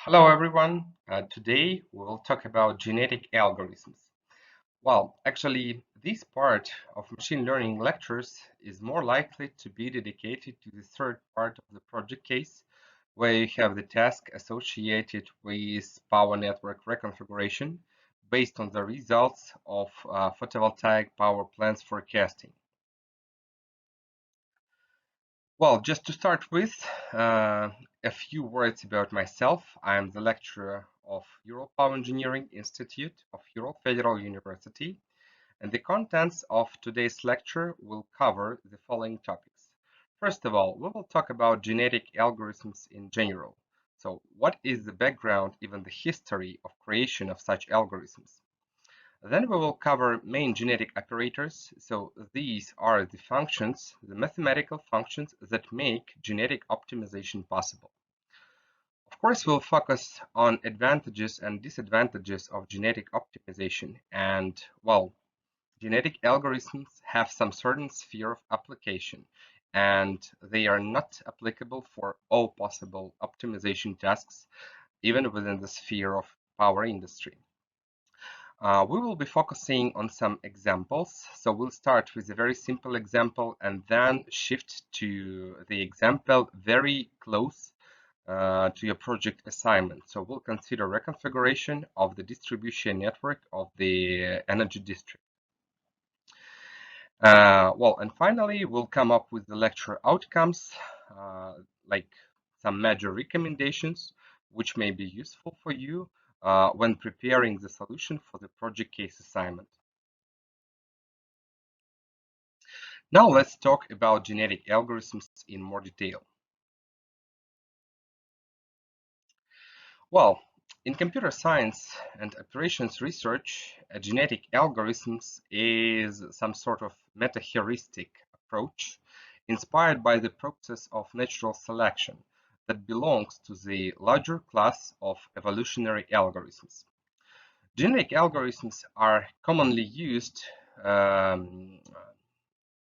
Hello everyone. Today we will talk about genetic algorithms. Well, actually, this part of machine learning lectures is more likely to be dedicated to the third part of the project case, where you have the task associated with power network reconfiguration based on the results of photovoltaic power plants forecasting. Well, just to start with, a few words about myself. I am the lecturer of Ural Power Engineering Institute of Ural Federal University, and the contents of today's lecture will cover the following topics. First of all, we will talk about genetic algorithms in general. So, what is the background, even the history of creation of such algorithms? Then we will cover main genetic operators. So these are the functions, the mathematical functions that make genetic optimization possible. Of course, we'll focus on advantages and disadvantages of genetic optimization. And well, genetic algorithms have some certain sphere of application, and they are not applicable for all possible optimization tasks, even within the sphere of power industry. We will be focusing on some examples. So we'll start with a very simple example and then shift to the example very close to your project assignment. So we'll consider reconfiguration of the distribution network of the energy district. And finally, we'll come up with the lecture outcomes, like some major recommendations, which may be useful for you when preparing the solution for the project case assignment. Now let's talk about genetic algorithms in more detail. Well, in computer science and operations research, a genetic algorithms is some sort of meta-heuristic approach inspired by the process of natural selection that belongs to the larger class of evolutionary algorithms. Genetic algorithms are commonly used um,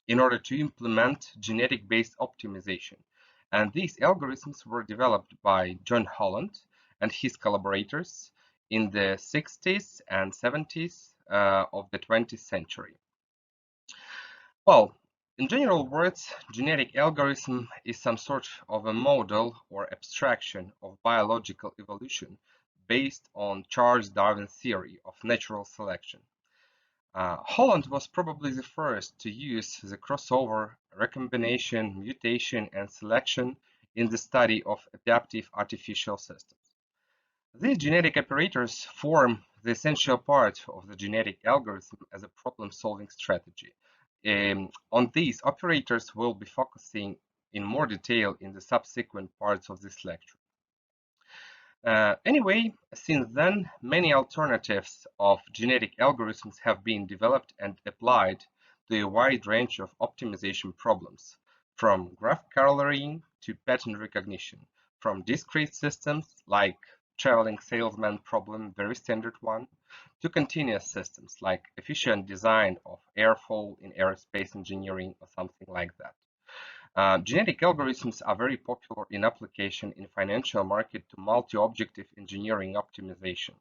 in order to implement genetic-based optimization. And these algorithms were developed by John Holland and his collaborators in the 60s and 70s of the 20th century. Well, in general words, genetic algorithm is some sort of a model or abstraction of biological evolution based on Charles Darwin's theory of natural selection. Holland was probably the first to use the crossover, recombination, mutation, and selection in the study of adaptive artificial systems. These genetic operators form the essential part of the genetic algorithm as a problem-solving strategy. On these operators, we'll be focusing in more detail in the subsequent parts of this lecture. Anyway, since then, many alternatives of genetic algorithms have been developed and applied to a wide range of optimization problems, from graph coloring to pattern recognition, from discrete systems like traveling salesman problem, very standard one, to continuous systems like efficient design of airflow in aerospace engineering or something like that. Genetic algorithms are very popular in application in financial market to multi-objective engineering optimization.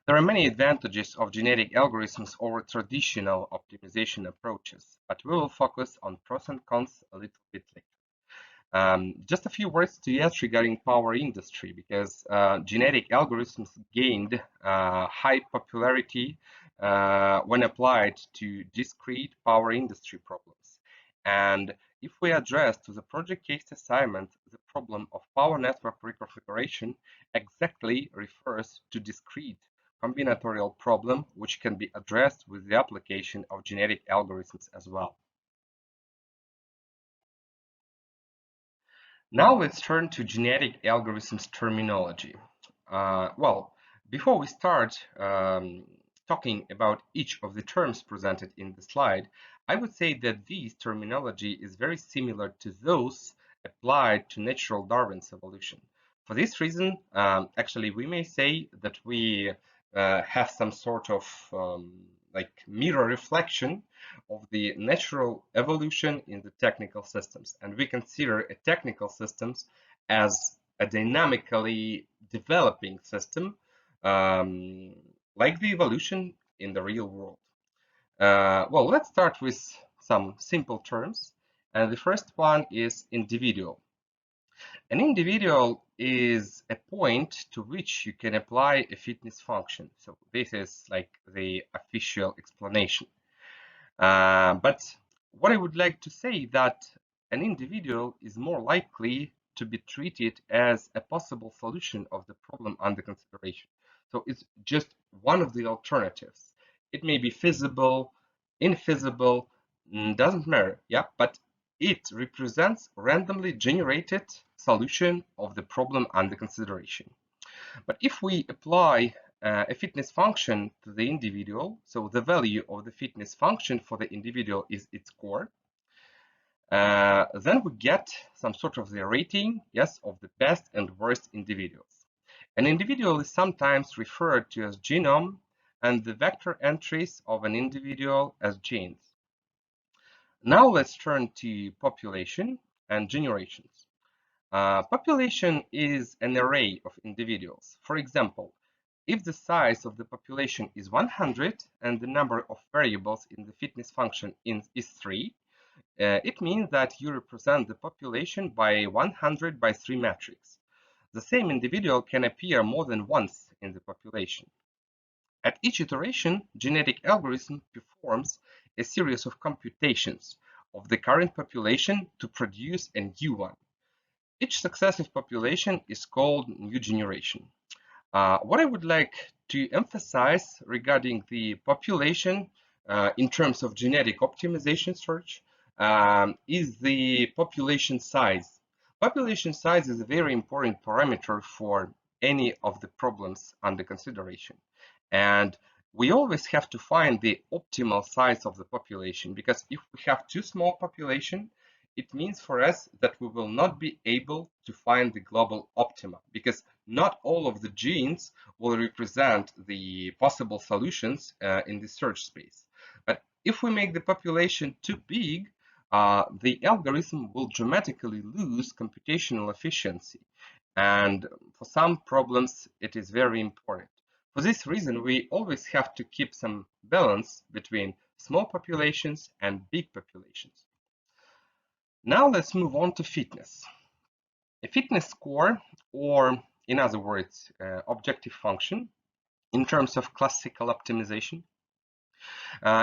There are many advantages of genetic algorithms over traditional optimization approaches, but we will focus on pros and cons a little bit later. Just a few words to add regarding power industry, because genetic algorithms gained high popularity when applied to discrete power industry problems. And if we address to the project case assignment the problem of power network reconfiguration exactly refers to discrete combinatorial problem which can be addressed with the application of genetic algorithms as well. Now let's turn to genetic algorithms terminology. Well, before we start talking about each of the terms presented in the slide, I would say that this terminology is very similar to those applied to natural Darwin's evolution. For this reason, actually, we may say that we have some sort of like mirror reflection of the natural evolution in the technical systems. And we consider a technical systems as a dynamically developing system, like the evolution in the real world. Well, let's start with some simple terms. And the first one is individual. An individual is a point to which you can apply a fitness function. So this is like the official explanation. But what I would like to say that an individual is more likely to be treated as a possible solution of the problem under consideration. So it's just one of the alternatives. It may be feasible, infeasible, doesn't matter, yeah, but it represents randomly generated solution of the problem under consideration. But if we apply a fitness function to the individual, so the value of the fitness function for the individual is its score, then we get some sort of the rating, yes, of the best and worst individuals. An individual is sometimes referred to as genome and the vector entries of an individual as genes. Now let's turn to population and generations. Population is an array of individuals. For example, if the size of the population is 100 and the number of variables in the fitness function is 3, it means that you represent the population by 100 by 3 matrix. The same individual can appear more than once in the population. At each iteration, genetic algorithm performs a series of computations of the current population to produce a new one. Each successive population is called new generation. What I would like to emphasize regarding the population in terms of genetic optimization search is the population size. Population size is a very important parameter for any of the problems under consideration. And we always have to find the optimal size of the population, because if we have too small population, it means for us that we will not be able to find the global optima, because not all of the genes will represent the possible solutions in the search space. But if we make the population too big, the algorithm will dramatically lose computational efficiency. And for some problems, it is very important. For this reason, we always have to keep some balance between small populations and big populations. Now let's move on to fitness. A fitness score, or in other words, objective function, in terms of classical optimization,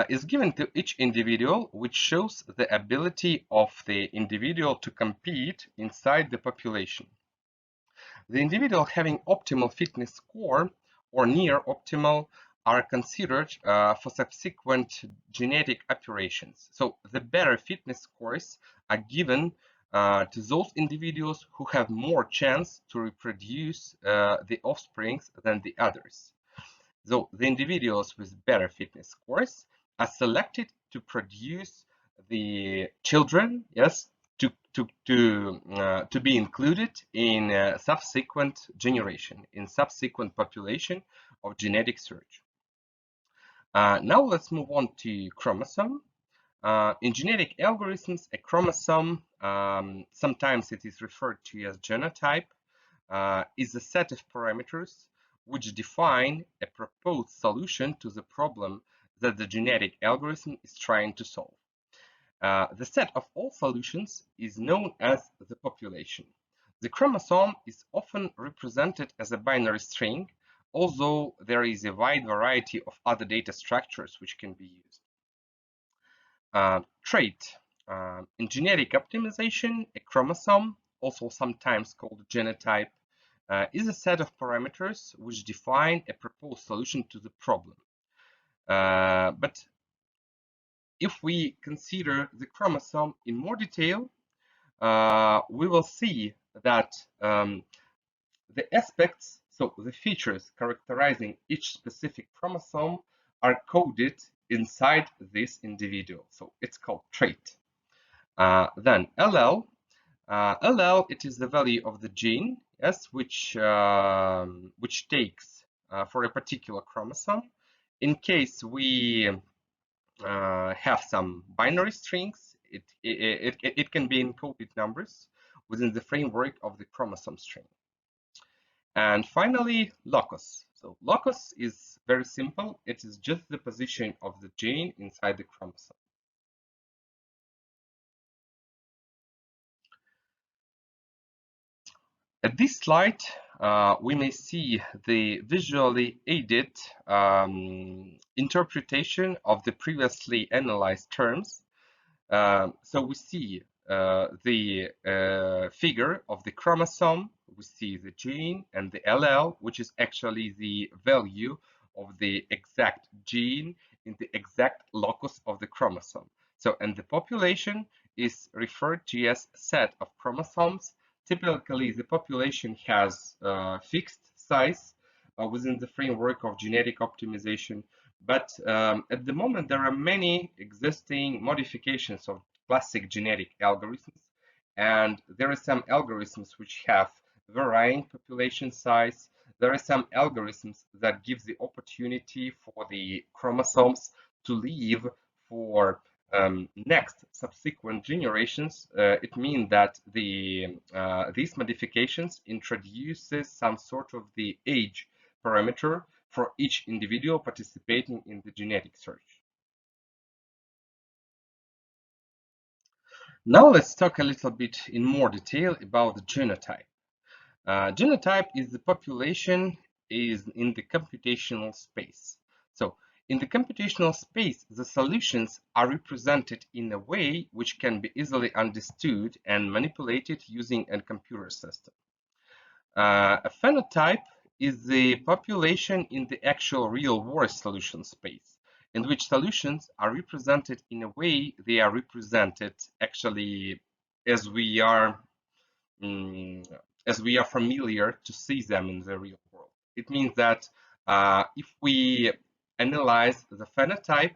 is given to each individual, which shows the ability of the individual to compete inside the population. The individual having optimal fitness score or near optimal are considered for subsequent genetic operations. So the better fitness scores are given to those individuals who have more chance to reproduce the offsprings than the others. So the individuals with better fitness scores are selected to produce the children, yes, to be included in subsequent generation, in subsequent population of genetic search. Now let's move on to chromosome. In genetic algorithms, a chromosome, sometimes it is referred to as genotype, is a set of parameters which define a proposed solution to the problem that the genetic algorithm is trying to solve. The set of all solutions is known as the population. The chromosome is often represented as a binary string, although there is a wide variety of other data structures which can be used. Trait. In genetic optimization, a chromosome, also sometimes called genotype, is a set of parameters which define a proposed solution to the problem. But if we consider the chromosome in more detail, we will see that the aspects, so the features characterizing each specific chromosome, are coded inside this individual. So it's called trait. Then allele. Allele, it is the value of the gene, yes, which takes for a particular chromosome. In case we have some binary strings, it can be encoded numbers within the framework of the chromosome string. And finally, locus. So locus is very simple. It is just the position of the gene inside the chromosome. At this slide, we may see the visually aided interpretation of the previously analyzed terms. So we see the figure of the chromosome, we see the gene and the allele, which is actually the value of the exact gene in the exact locus of the chromosome. So, and the population is referred to as set of chromosomes. Typically, the population has fixed size within the framework of genetic optimization. But at the moment, there are many existing modifications of classic genetic algorithms, and there are some algorithms which have varying population size. There are some algorithms that give the opportunity for the chromosomes to live for next subsequent generations. It means that these modifications introduces some sort of the age parameter for each individual participating in the genetic search. Now let's talk a little bit in more detail about the genotype. Genotype is the population is in the computational space. So in the computational space, the solutions are represented in a way which can be easily understood and manipulated using a computer system. A phenotype is the population in the actual real-world solution space, in which solutions are represented in a way they are represented actually as we are mm, as we are familiar to see them in the real world. It means that if we analyze the phenotype,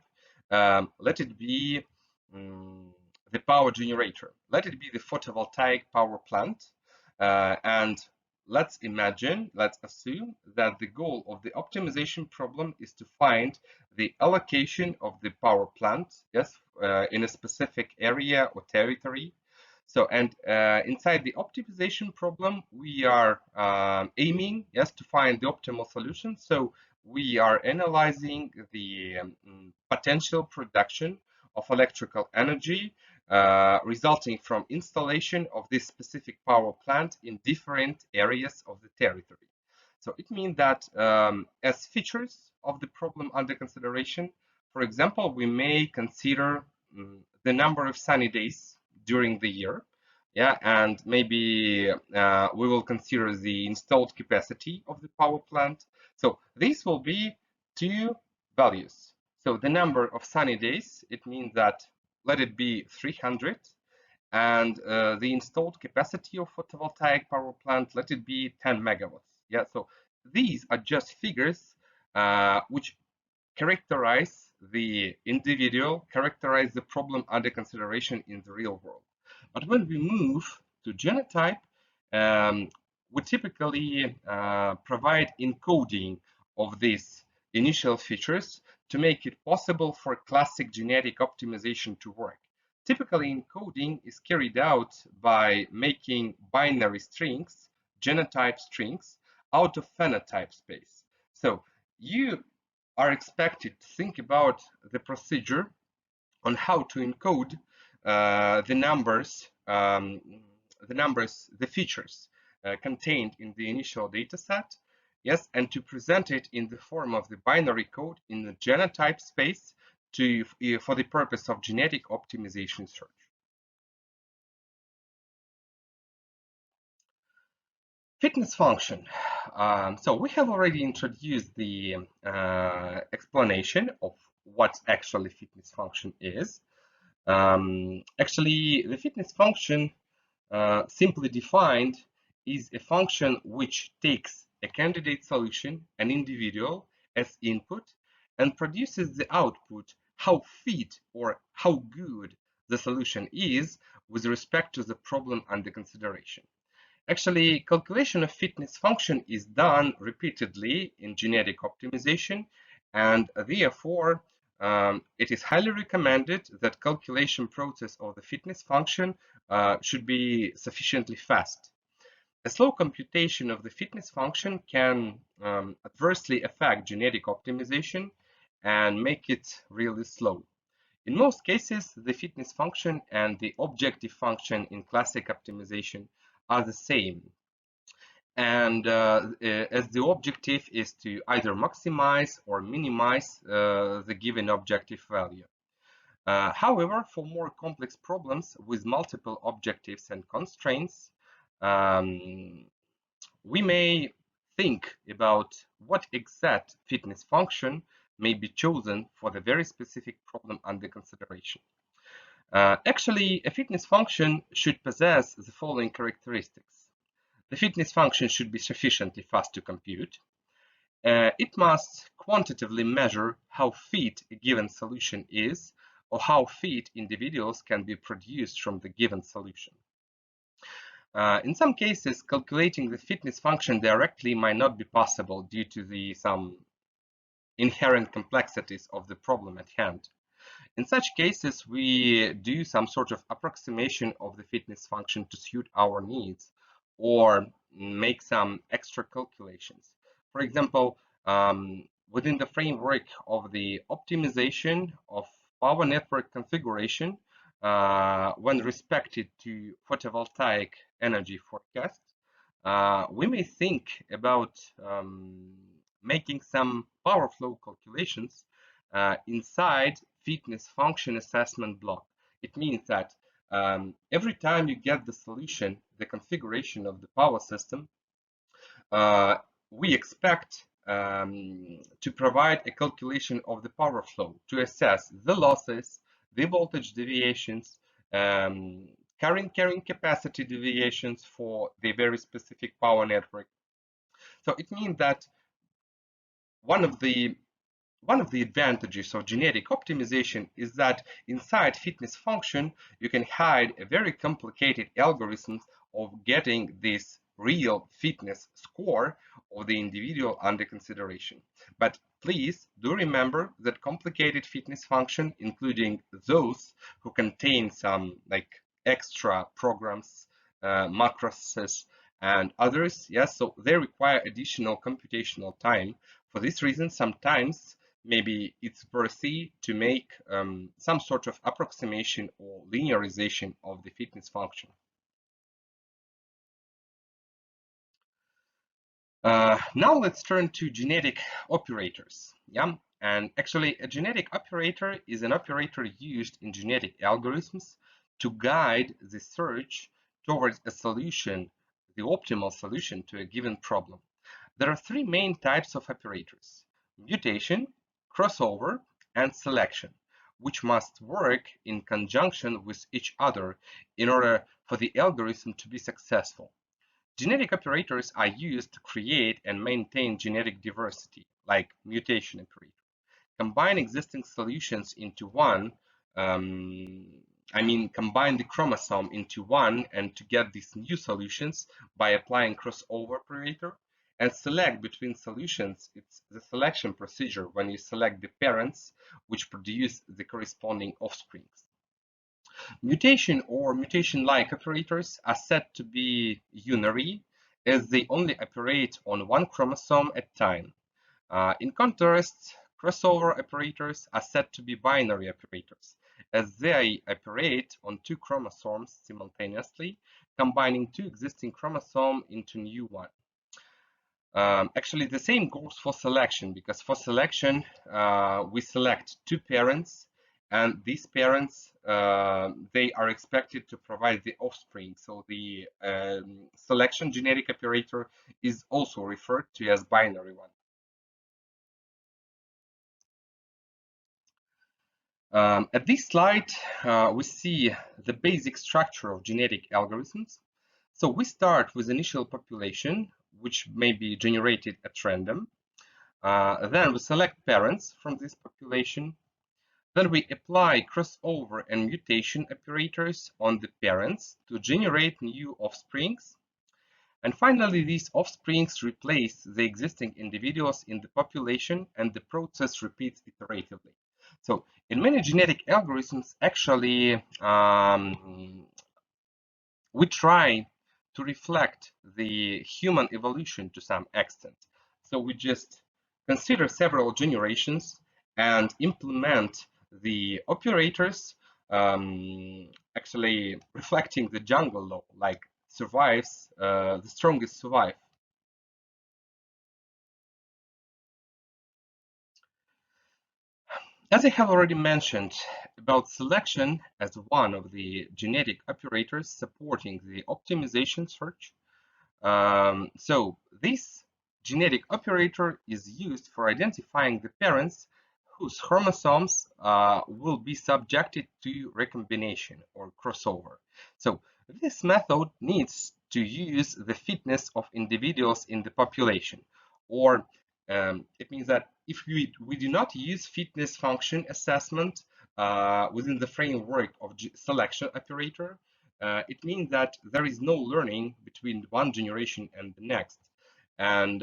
let it be the power generator, let it be the photovoltaic power plant, and let's assume that the goal of the optimization problem is to find the allocation of the power plant, yes, in a specific area or territory. So, and inside the optimization problem, we are aiming, yes, to find the optimal solution. So we are analyzing the potential production of electrical energy resulting from installation of this specific power plant in different areas of the territory. So it means that as features of the problem under consideration, for example, we may consider the number of sunny days during the year. Yeah, and maybe we will consider the installed capacity of the power plant. So these will be two values. So the number of sunny days, it means that let it be 300, and the installed capacity of photovoltaic power plant, let it be 10 megawatts. Yeah, so these are just figures which characterize the individual, characterize the problem under consideration in the real world. But when we move to genotype, we typically provide encoding of these initial features to make it possible for classic genetic optimization to work. Typically, encoding is carried out by making binary strings, genotype strings, out of phenotype space. So you are expected to think about the procedure on how to encode the numbers, the features contained in the initial data set, yes, and to present it in the form of the binary code in the genotype space for the purpose of genetic optimization search. Fitness function. So we have already introduced the explanation of what actually fitness function is. Actually, the fitness function, simply defined, is a function which takes a candidate solution, an individual, as input and produces the output, how fit or how good the solution is with respect to the problem under consideration. Actually, calculation of fitness function is done repeatedly in genetic optimization, and therefore it is highly recommended that calculation process of the fitness function should be sufficiently fast. A slow computation of the fitness function can adversely affect genetic optimization and make it really slow. In most cases, the fitness function and the objective function in classic optimization are the same. And as the objective is to either maximize or minimize the given objective value. However, for more complex problems with multiple objectives and constraints, um, we may think about what exact fitness function may be chosen for the very specific problem under consideration. Actually, a fitness function should possess the following characteristics. The fitness function should be sufficiently fast to compute. It must quantitatively measure how fit a given solution is, or how fit individuals can be produced from the given solution. In some cases, calculating the fitness function directly might not be possible due to some inherent complexities of the problem at hand. In such cases, we do some sort of approximation of the fitness function to suit our needs or make some extra calculations. For example, within the framework of the optimization of power network configuration when respected to photovoltaic energy forecast, we may think about making some power flow calculations inside fitness function assessment block. It means that every time you get the solution, the configuration of the power system, we expect to provide a calculation of the power flow to assess the losses, the voltage deviations, carrying capacity deviations for the very specific power network. So it means that one of the advantages of genetic optimization is that inside fitness function, you can hide a very complicated algorithms of getting this real fitness score of the individual under consideration. But please do remember that complicated fitness function, including those who contain some like extra programs, macros, and others, yes, so they require additional computational time. For this reason, sometimes maybe it's worthy to make some sort of approximation or linearization of the fitness function. Now let's turn to genetic operators. Yeah, and actually a genetic operator is an operator used in genetic algorithms to guide the search towards a solution, the optimal solution to a given problem. There are three main types of operators: mutation, crossover, and selection, which must work in conjunction with each other in order for the algorithm to be successful. Genetic operators are used to create and maintain genetic diversity, like mutation operator. Combine existing solutions into one, combine the chromosome into one and to get these new solutions by applying crossover operator, and select between solutions. It's the selection procedure when you select the parents which produce the corresponding offsprings. Mutation or mutation-like operators are said to be unary, as they only operate on one chromosome at a time. In contrast, crossover operators are said to be binary operators, as they operate on two chromosomes simultaneously, combining two existing chromosomes into new one. Actually, the same goes for selection, because for selection, we select two parents, and these parents, they are expected to provide the offspring. So the selection genetic operator is also referred to as binary one. At this slide, we see the basic structure of genetic algorithms. So we start with initial population, which may be generated at random. Then we select parents from this population. Then we apply crossover and mutation operators on the parents to generate new offsprings. And finally, these offsprings replace the existing individuals in the population, and the process repeats iteratively. So in many genetic algorithms, actually, we try to reflect the human evolution to some extent. So we just consider several generations and implement the operators, actually reflecting the jungle law, like survives, the strongest survive. As I have already mentioned about selection as one of the genetic operators supporting the optimization search, so this genetic operator is used for identifying the parents whose chromosomes will be subjected to recombination or crossover. So this method needs to use the fitness of individuals in the population, or it means that if we do not use fitness function assessment within the framework of selection operator, it means that there is no learning between one generation and the next. And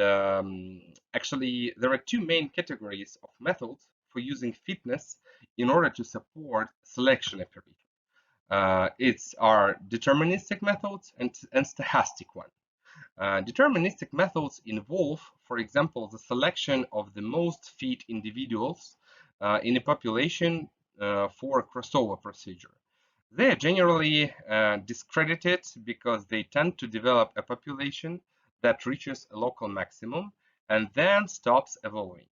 actually, there are two main categories of methods for using fitness in order to support selection operator. It's our deterministic methods and stochastic one. Deterministic methods involve, for example, the selection of the most fit individuals in a population for a crossover procedure. They are generally discredited because they tend to develop a population that reaches a local maximum and then stops evolving.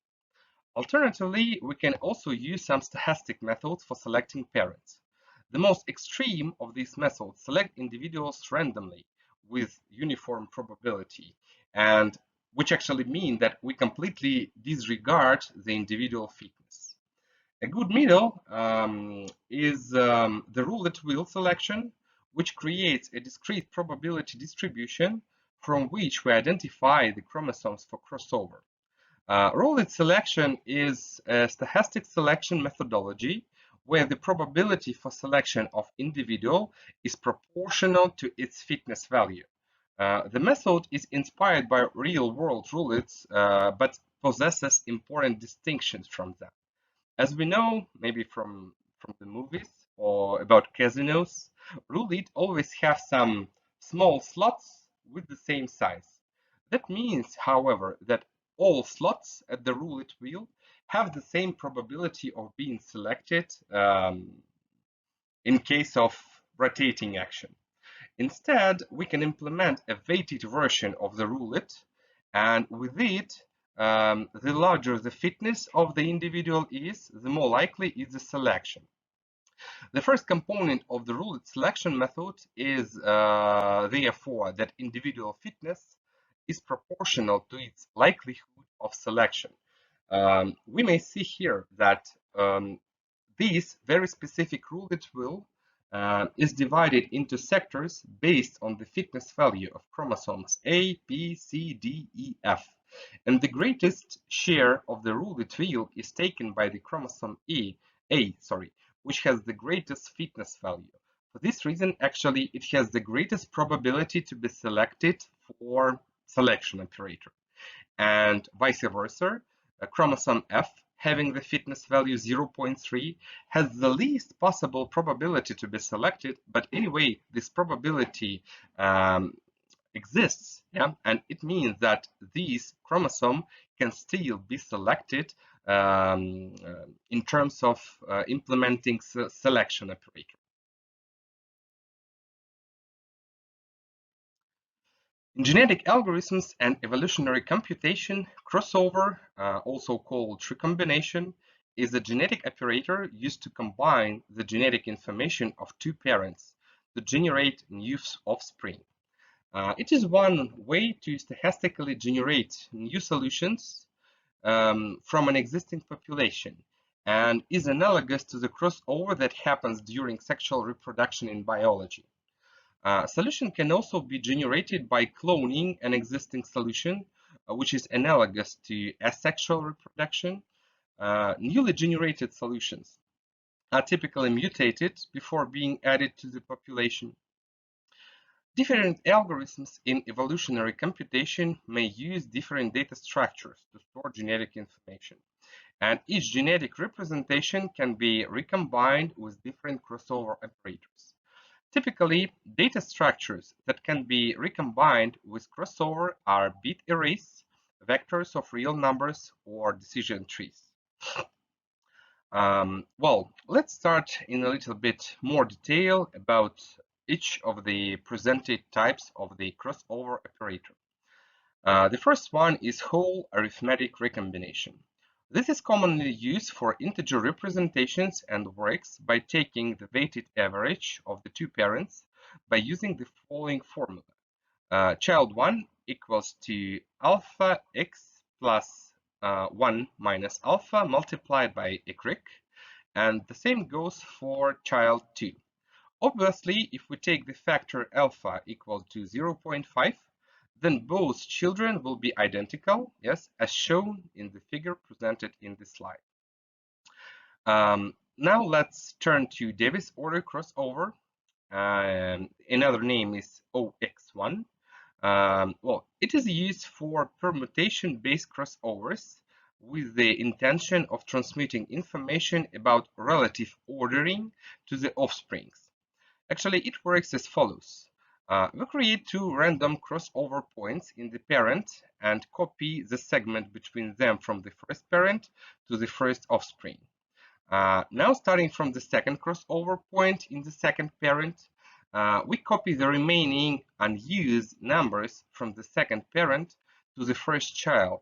Alternatively, we can also use some stochastic methods for selecting parents. The most extreme of these methods select individuals randomly with uniform probability, and which actually mean that we completely disregard the individual fitness. A good middle is the roulette wheel selection, which creates a discrete probability distribution from which we identify the chromosomes for crossover. Roulette selection is a stochastic selection methodology where the probability for selection of individual is proportional to its fitness value. The method is inspired by real-world roulettes, but possesses important distinctions from them. As we know, maybe from the movies or about casinos, roulette always have some small slots with the same size. That means, however, that all slots at the roulette wheel have the same probability of being selected in case of rotating action. Instead, we can implement a weighted version of the roulette, and with it, the larger the fitness of the individual is, the more likely is the selection. The first component of the roulette selection method is therefore that individual fitness is proportional to its likelihood of selection. We may see here that this very specific roulette wheel is divided into sectors based on the fitness value of chromosomes A, B, C, D, E, F. And the greatest share of the roulette wheel is taken by the chromosome A, which has the greatest fitness value. For this reason, actually, it has the greatest probability to be selected for selection operator. And vice versa, chromosome F, having the fitness value 0.3, has the least possible probability to be selected, but anyway, this probability exists, yeah? And it means that this chromosome can still be selected in terms of implementing selection operator. In genetic algorithms and evolutionary computation, crossover, also called recombination, is a genetic operator used to combine the genetic information of two parents to generate new offspring. It is one way to stochastically generate new solutions from an existing population and is analogous to the crossover that happens during sexual reproduction in biology. Solution can also be generated by cloning an existing solution, which is analogous to asexual reproduction. Newly generated solutions are typically mutated before being added to the population. Different algorithms in evolutionary computation may use different data structures to store genetic information, and each genetic representation can be recombined with different crossover operators. Typically, data structures that can be recombined with crossover are bit arrays, vectors of real numbers, or decision trees. Well, let's start in a little bit more detail about each of the presented types of the crossover operator. The first one is whole arithmetic recombination. This is commonly used for integer representations and works by taking the weighted average of the two parents by using the following formula. Child 1 equals to alpha x plus 1 minus alpha multiplied by y, and the same goes for child 2. Obviously, if we take the factor alpha equal to 0.5, then both children will be identical, yes, as shown in the figure presented in this slide. Now let's turn to Davis order crossover. Another name is OX1. Well, it is used for permutation-based crossovers with the intention of transmitting information about relative ordering to the offsprings. Actually, it works as follows. We create two random crossover points in the parent and copy the segment between them from the first parent to the first offspring. Now, starting from the second crossover point in the second parent, we copy the remaining unused numbers from the second parent to the first child,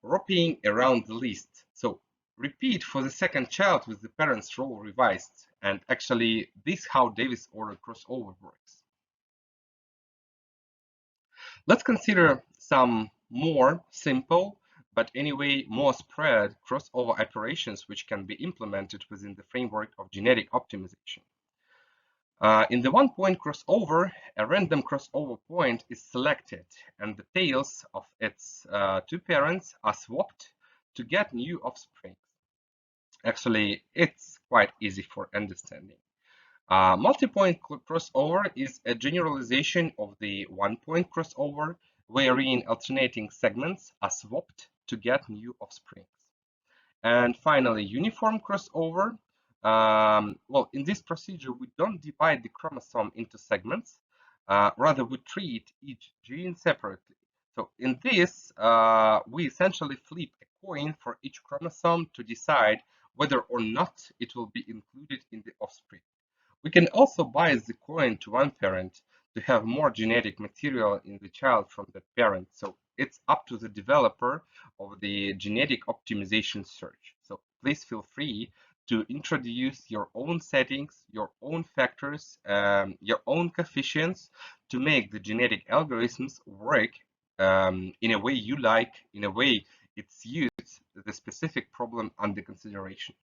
wrapping around the list. So repeat for the second child with the parent's role revised. And actually, this is how Davis order crossover works. Let's consider some more simple, but anyway more spread crossover operations which can be implemented within the framework of genetic optimization. In the one-point crossover, a random crossover point is selected and the tails of its two parents are swapped to get new offspring. Actually, it's quite easy for understanding. Multi-point crossover is a generalization of the one-point crossover wherein alternating segments are swapped to get new offspring. And finally, uniform crossover. Well, in this procedure, we don't divide the chromosome into segments. Rather, we treat each gene separately. So in this, we essentially flip a coin for each chromosome to decide whether or not it will be included in the offspring. We can also bias the coin to one parent to have more genetic material in the child from that parent. So it's up to the developer of the genetic optimization search. So please feel free to introduce your own settings, your own factors, your own coefficients to make the genetic algorithms work in a way you like, in a way it suits the specific problem under consideration.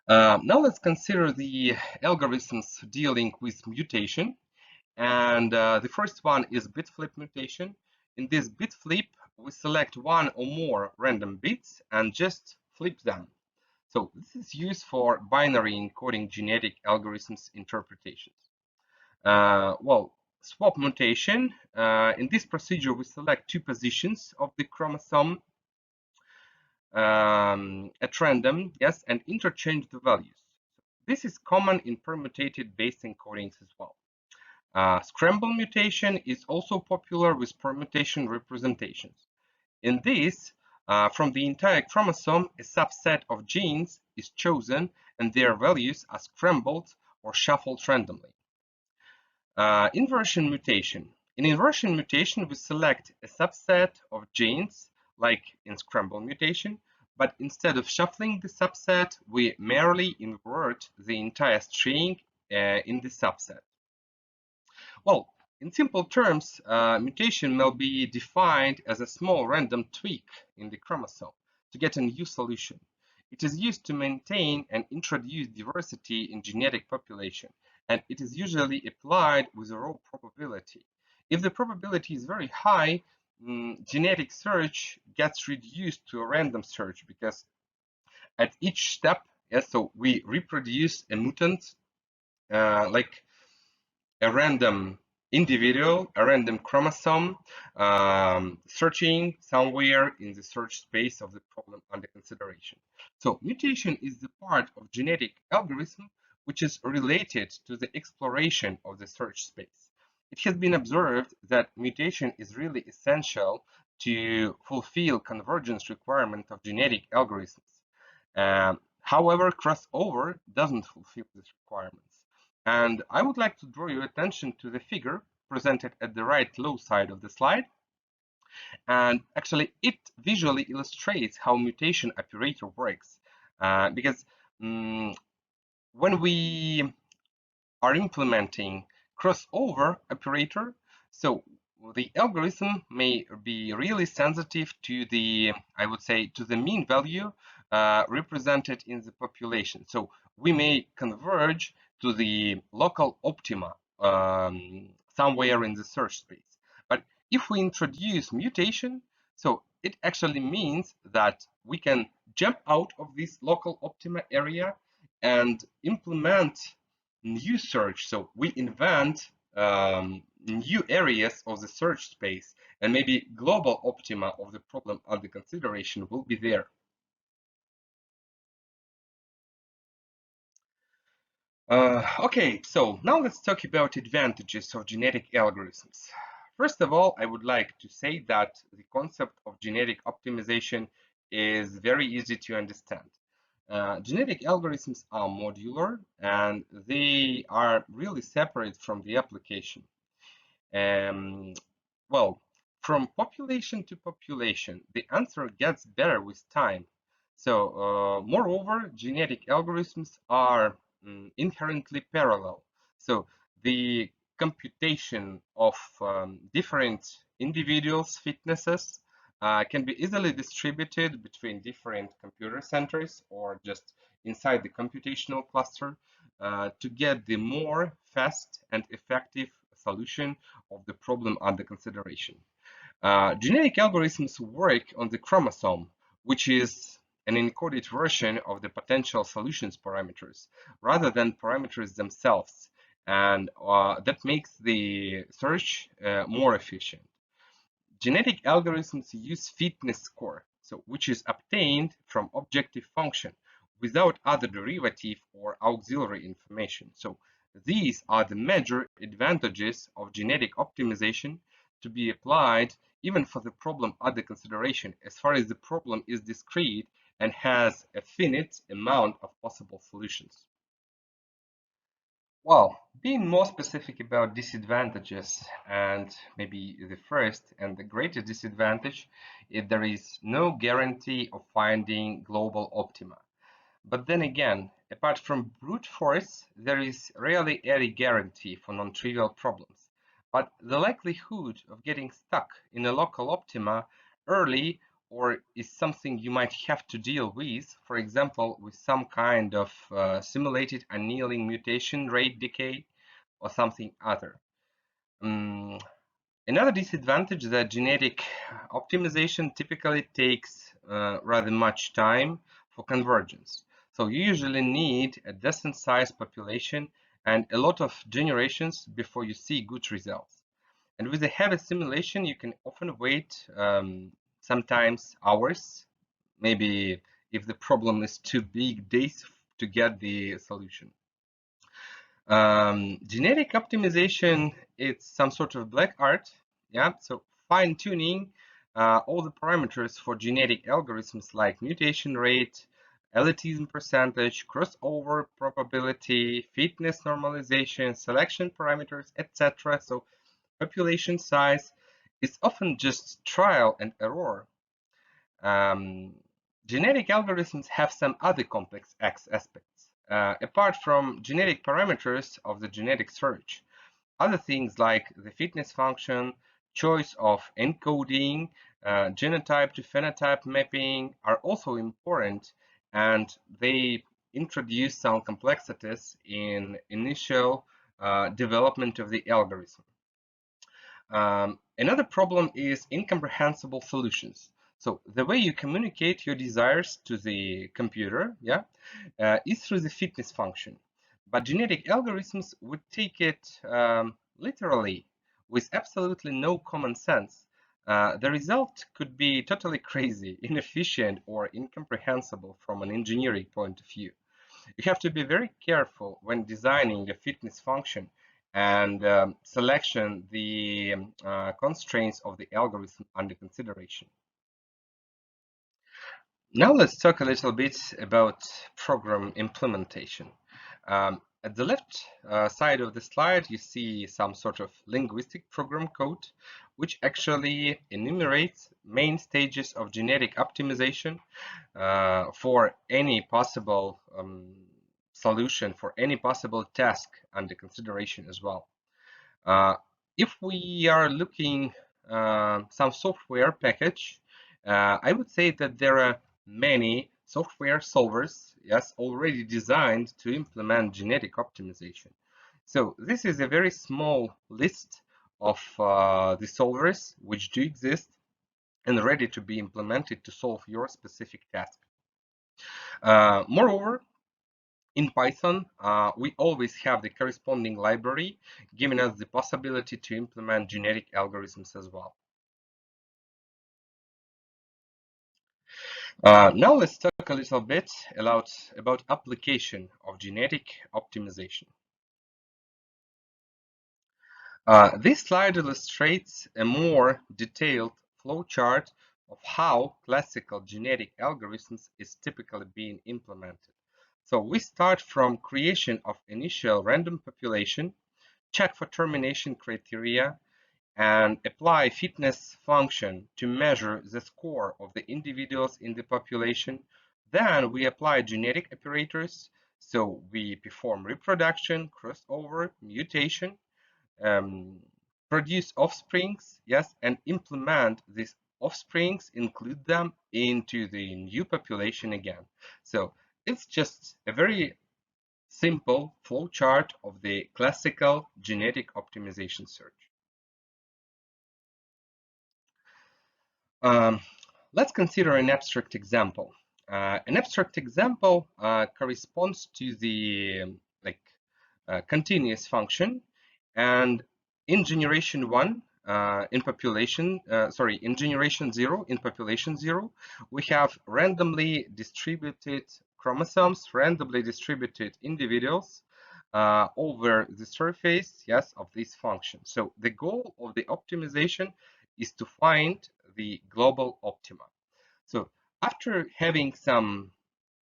Now let's consider the algorithms dealing with mutation. And the first one is bit flip mutation. In this bit flip, we select one or more random bits and just flip them. So this is used for binary encoding genetic algorithms interpretations. Well, swap mutation. In this procedure, we select two positions of the chromosome at random, yes, and interchange the values. This is common in permutated based encodings as well. Scramble mutation is also popular with permutation representations. In this, from the entire chromosome, a subset of genes is chosen and their values are scrambled or shuffled randomly. Inversion mutation. In inversion mutation, we select a subset of genes, like in scramble mutation, but instead of shuffling the subset, we merely invert the entire string in the subset. Well, in simple terms, mutation may be defined as a small random tweak in the chromosome to get a new solution. It is used to maintain and introduce diversity in genetic population, and it is usually applied with a raw probability. If the probability is very high, genetic search gets reduced to a random search because at each step, yes, so we reproduce a mutant like a random individual, a random chromosome, searching somewhere in the search space of the problem under consideration. So mutation is the part of genetic algorithm which is related to the exploration of the search space. It has been observed that mutation is really essential to fulfill convergence requirement of genetic algorithms. However, crossover doesn't fulfill these requirements. And I would like to draw your attention to the figure presented at the right low side of the slide. And actually, it visually illustrates how mutation operator works. Because when we are implementing crossover operator, so the algorithm may be really sensitive to the, I would say, to the mean value represented in the population. So we may converge to the local optima somewhere in the search space. But if we introduce mutation, so it actually means that we can jump out of this local optima area and implement new search. So we invent new areas of the search space, and maybe global optima of the problem under consideration will be there. Okay, so now let's talk about advantages of genetic algorithms. First of all, I would like to say that the concept of genetic optimization is very easy to understand. Genetic algorithms are modular and they are really separate from the application. Um, well, from population to population, the answer gets better with time. So, moreover, genetic algorithms are inherently parallel. So, the computation of different individuals' fitnesses can be easily distributed between different computer centers or just inside the computational cluster to get the more fast and effective solution of the problem under consideration. Genetic algorithms work on the chromosome, which is an encoded version of the potential solutions parameters rather than parameters themselves, and that makes the search more efficient. Genetic algorithms use fitness score, so which is obtained from objective function without other derivative or auxiliary information. So these are the major advantages of genetic optimization to be applied even for the problem under consideration, as far as the problem is discrete and has a finite amount of possible solutions. Well, being more specific about disadvantages, and maybe the first and the greatest disadvantage is there is no guarantee of finding global optima. But then again, apart from brute force, there is rarely any guarantee for non-trivial problems. But the likelihood of getting stuck in a local optima early or is something you might have to deal with, for example, with some kind of simulated annealing mutation rate decay or something other. Another disadvantage is that genetic optimization typically takes rather much time for convergence. So you usually need a decent sized population and a lot of generations before you see good results. And with a heavy simulation, you can often wait sometimes hours, maybe if the problem is too big, days to get the solution. Genetic optimization, it's some sort of black art. Yeah, so fine tuning all the parameters for genetic algorithms like mutation rate, elitism percentage, crossover probability, fitness normalization, selection parameters, etc. So population size is often just trial and error. Um, Genetic algorithms have some other complex aspects, apart from genetic parameters of the genetic search. Other things like the fitness function, choice of encoding, genotype to phenotype mapping are also important, and they introduce some complexities in initial development of the algorithm. Another problem is incomprehensible solutions. So the way you communicate your desires to the computer, yeah, is through the fitness function. But genetic algorithms would take it literally with absolutely no common sense. The result could be totally crazy, inefficient, or incomprehensible from an engineering point of view. You have to be very careful when designing a fitness function and selection the constraints of the algorithm under consideration. Now let's talk a little bit about program implementation. At the left side of the slide, you see some sort of linguistic program code, which actually enumerates main stages of genetic optimization for any possible solution, for any possible task under consideration as well. Uh, if we are looking some software package, I would say that there are many software solvers, yes, already designed to implement genetic optimization. So this is a very small list of the solvers which do exist and ready to be implemented to solve your specific task. Moreover, in Python, we always have the corresponding library, giving us the possibility to implement genetic algorithms as well. Now let's talk a little bit about application of genetic optimization. This slide illustrates a more detailed flowchart of how classical genetic algorithms is typically being implemented. So we start from creation of initial random population, check for termination criteria, and apply fitness function to measure the score of the individuals in the population. Then we apply genetic operators. So we perform reproduction, crossover, mutation, um, produce offsprings, yes, and implement these offsprings, include them into the new population again. So it's just a very simple flowchart of the classical genetic optimization search. Um, let's consider an abstract example. An abstract example corresponds to the like continuous function, and in generation one in population, in generation zero in population zero, we have randomly distributed chromosomes, randomly distributed individuals over the surface, yes, of this function. So the goal of the optimization is to find the global optima. So after having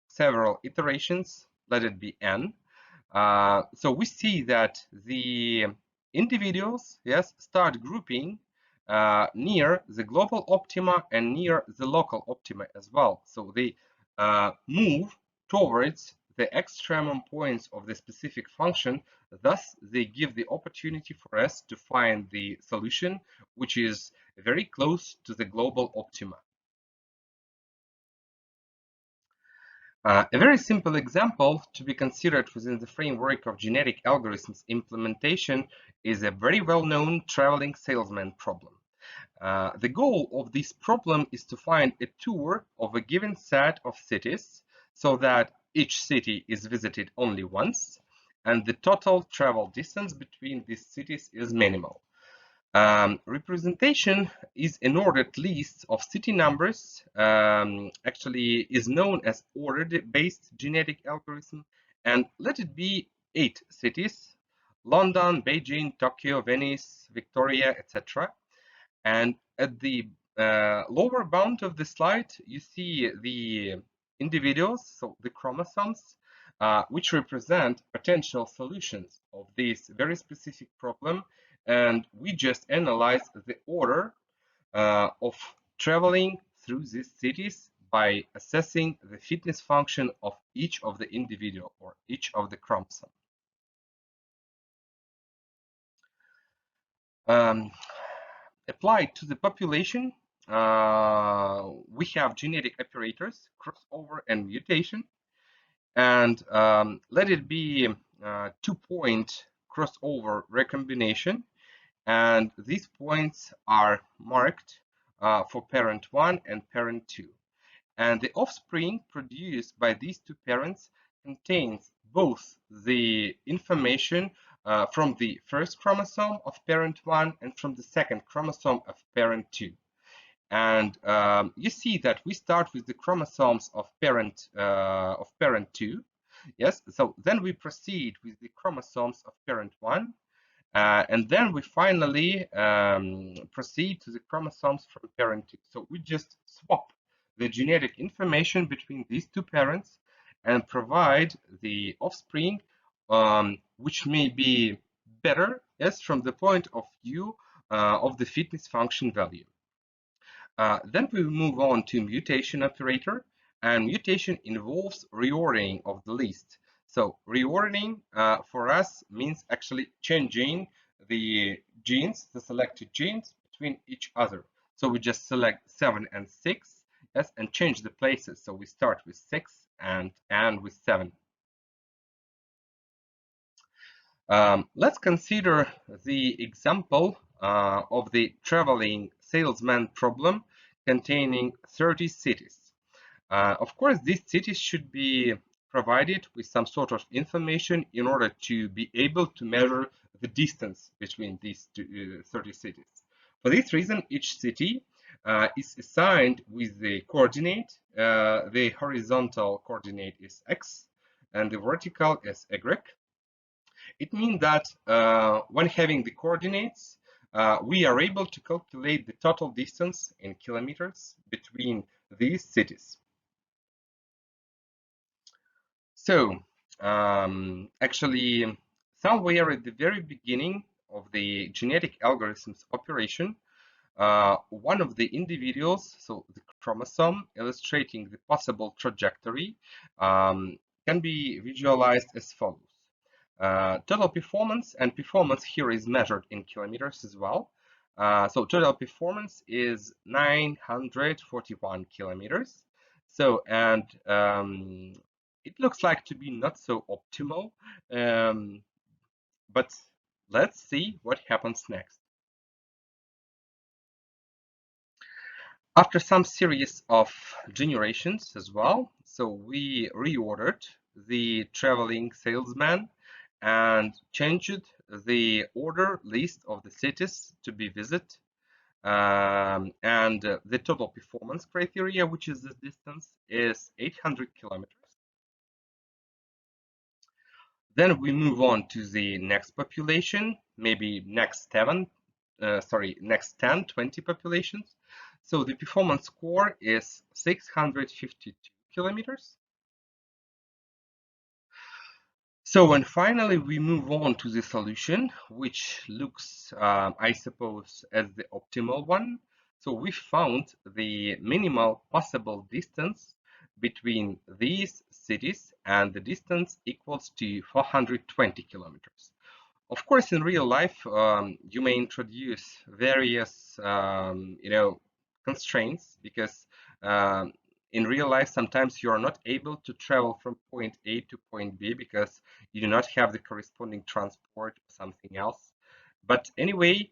several iterations, let it be n, so we see that the individuals, yes, start grouping near the global optima and near the local optima as well. So they move towards the extremum points of the specific function. Thus, they give the opportunity for us to find the solution, which is very close to the global optima. A very simple example to be considered within the framework of genetic algorithms implementation is a very well-known traveling salesman problem. The goal of this problem is to find a tour of a given set of cities so that each city is visited only once and the total travel distance between these cities is minimal. Representation is an ordered list of city numbers, actually is known as ordered-based genetic algorithm, and let it be 8 cities: London, Beijing, Tokyo, Venice, Victoria, etc. And at the lower bound of the slide, you see the individuals, so the chromosomes, which represent potential solutions of this very specific problem. And we just analyze the order of traveling through these cities by assessing the fitness function of each of the individual or each of the chromosomes. Applied to the population, we have genetic operators, crossover and mutation, and let it be 2-point crossover recombination, and these points are marked for parent 1 and parent 2. And the offspring produced by these two parents contains both the information from the first chromosome of parent 1 and from the second chromosome of parent 2. And you see that we start with the chromosomes of parent 2. Yes, so then we proceed with the chromosomes of parent 1, and then we finally proceed to the chromosomes from parent 2. So we just swap the genetic information between these two parents and provide the offspring, which may be better, yes, from the point of view of the fitness function value. Then we move on to mutation operator, and mutation involves reordering of the list. So reordering for us means actually changing the genes, the selected genes between each other. So we just select 7 and 6, yes, and change the places. So we start with 6 and end with 7. Let's consider the example of the traveling salesman problem containing 30 cities. Of course, these cities should be provided with some sort of information in order to be able to measure the distance between these 30 cities. For this reason, each city is assigned with the coordinate. The horizontal coordinate is x and the vertical is y. It means that when having the coordinates, we are able to calculate the total distance in kilometers between these cities. So, actually, somewhere at the very beginning of the genetic algorithms operation, one of the individuals, so the chromosome illustrating the possible trajectory, can be visualized as follows. Total performance, and performance here is measured in kilometers as well. So total performance is 941 kilometers. So, and it looks like to be not so optimal, but let's see what happens next. After some series of generations as well, so we reordered the traveling salesman and changed the order list of the cities to be visited, and the total performance criteria, which is the distance, is 800 kilometers. Then we move on to the next population, maybe next 10, 20 populations. So the performance score is 652 kilometers. So, and finally, we move on to the solution, which looks, I suppose, as the optimal one. So we found the minimal possible distance between these cities, and the distance equals to 420 kilometers. Of course, in real life, you may introduce various, constraints, because um, in real life, sometimes you are not able to travel from point A to point B because you do not have the corresponding transport or something else. But anyway,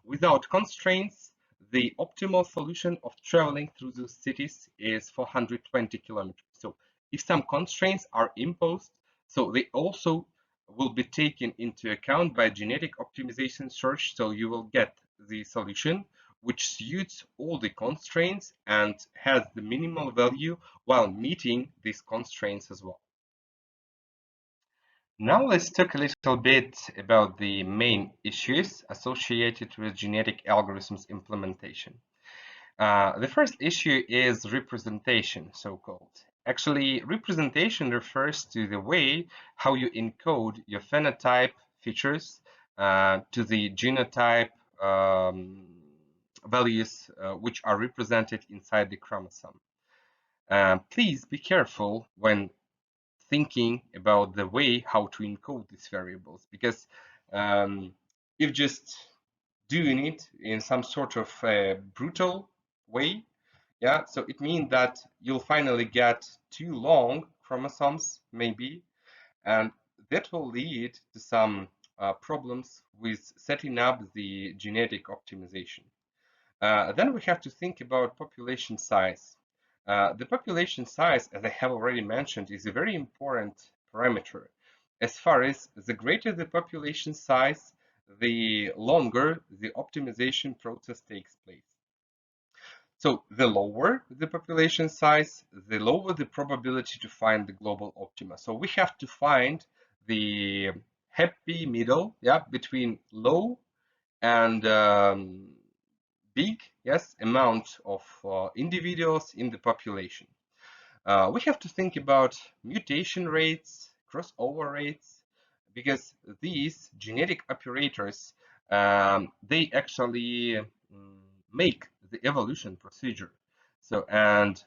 without constraints, the optimal solution of traveling through those cities is 420 kilometers. So if some constraints are imposed, so they also will be taken into account by genetic optimization search, so you will get the solution which suits all the constraints and has the minimal value while meeting these constraints as well. Now let's talk a little bit about the main issues associated with genetic algorithms implementation. The first issue is representation, so-called. Actually, representation refers to the way how you encode your phenotype features to the genotype values which are represented inside the chromosome. Please be careful when thinking about the way how to encode these variables, because if just doing it in some sort of brutal way, yeah, so it means that you'll finally get too long chromosomes maybe, and that will lead to some problems with setting up the genetic optimization. Then we have to think about population size. The population size, as I have already mentioned, is a very important parameter. As far as the greater the population size, the longer the optimization process takes place. So the lower the population size, the lower the probability to find the global optima. So we have to find the happy middle, yeah, between low and big, yes, amount of individuals in the population. We have to think about mutation rates, crossover rates, because these genetic operators, they actually make the evolution procedure. So, and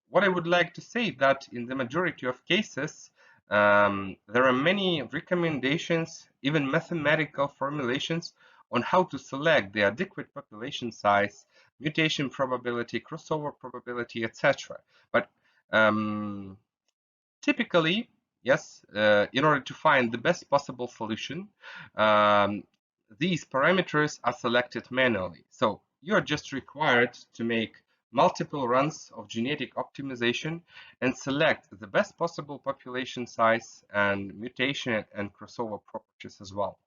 what I would like to say that in the majority of cases, there are many recommendations, even mathematical formulations on how to select the adequate population size, mutation probability, crossover probability, etc. But um, typically, yes, in order to find the best possible solution, um, these parameters are selected manually. So you're just required to make multiple runs of genetic optimization and select the best possible population size and mutation and crossover properties as well.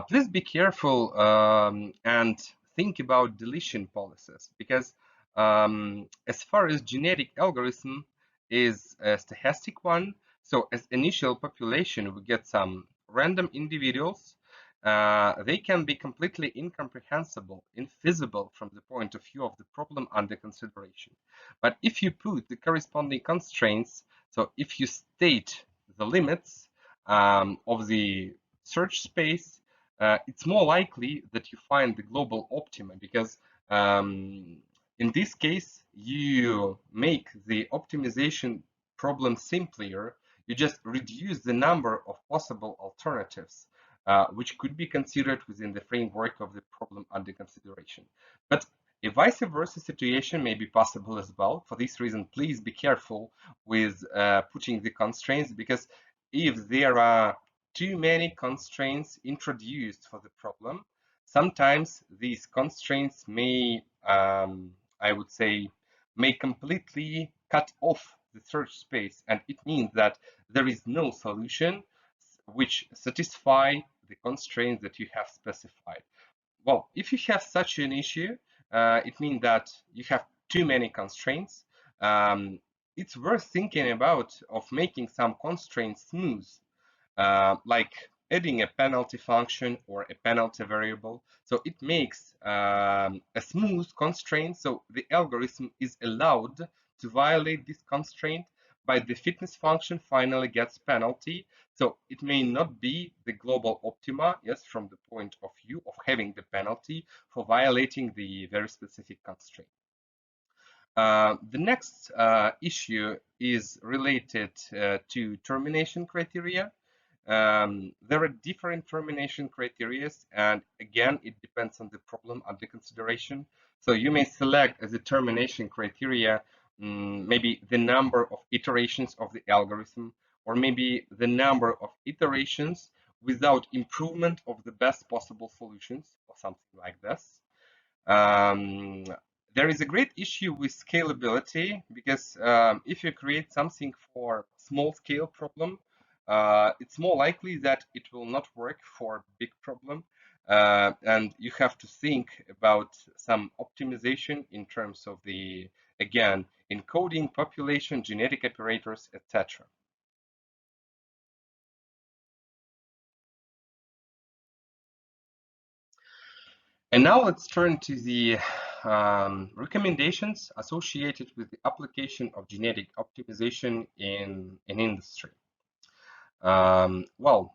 Please be careful and think about deletion policies, because as far as genetic algorithm is a stochastic one, so as initial population we get some random individuals. They can be completely incomprehensible, infeasible from the point of view of the problem under consideration. But if you put the corresponding constraints, so if you state the limits of the search space, it's more likely that you find the global optima, because in this case, you make the optimization problem simpler. You just reduce the number of possible alternatives, which could be considered within the framework of the problem under consideration. But a vice versa situation may be possible as well. For this reason, please be careful with putting the constraints, because if there are too many constraints introduced for the problem, sometimes these constraints may, I would say, may completely cut off the search space, and it means that there is no solution which satisfy the constraints that you have specified. Well, if you have such an issue, it means that you have too many constraints. It's worth thinking about of making some constraints smooth, like adding a penalty function or a penalty variable. So it makes a smooth constraint, so the algorithm is allowed to violate this constraint, but the fitness function finally gets penalty. So it may not be the global optima, yes, from the point of view of having the penalty for violating the very specific constraint. The next issue is related to termination criteria. There are different termination criteria, and again, it depends on the problem under consideration. So you may select as a termination criteria maybe the number of iterations of the algorithm, or maybe the number of iterations without improvement of the best possible solutions, or something like this. Um, there is a great issue with scalability, because if you create something for small scale problem, it's more likely that it will not work for big problem. And you have to think about some optimization in terms of the, again, encoding, population, genetic operators, etc. And now let's turn to the recommendations associated with the application of genetic optimization in an industry. Well,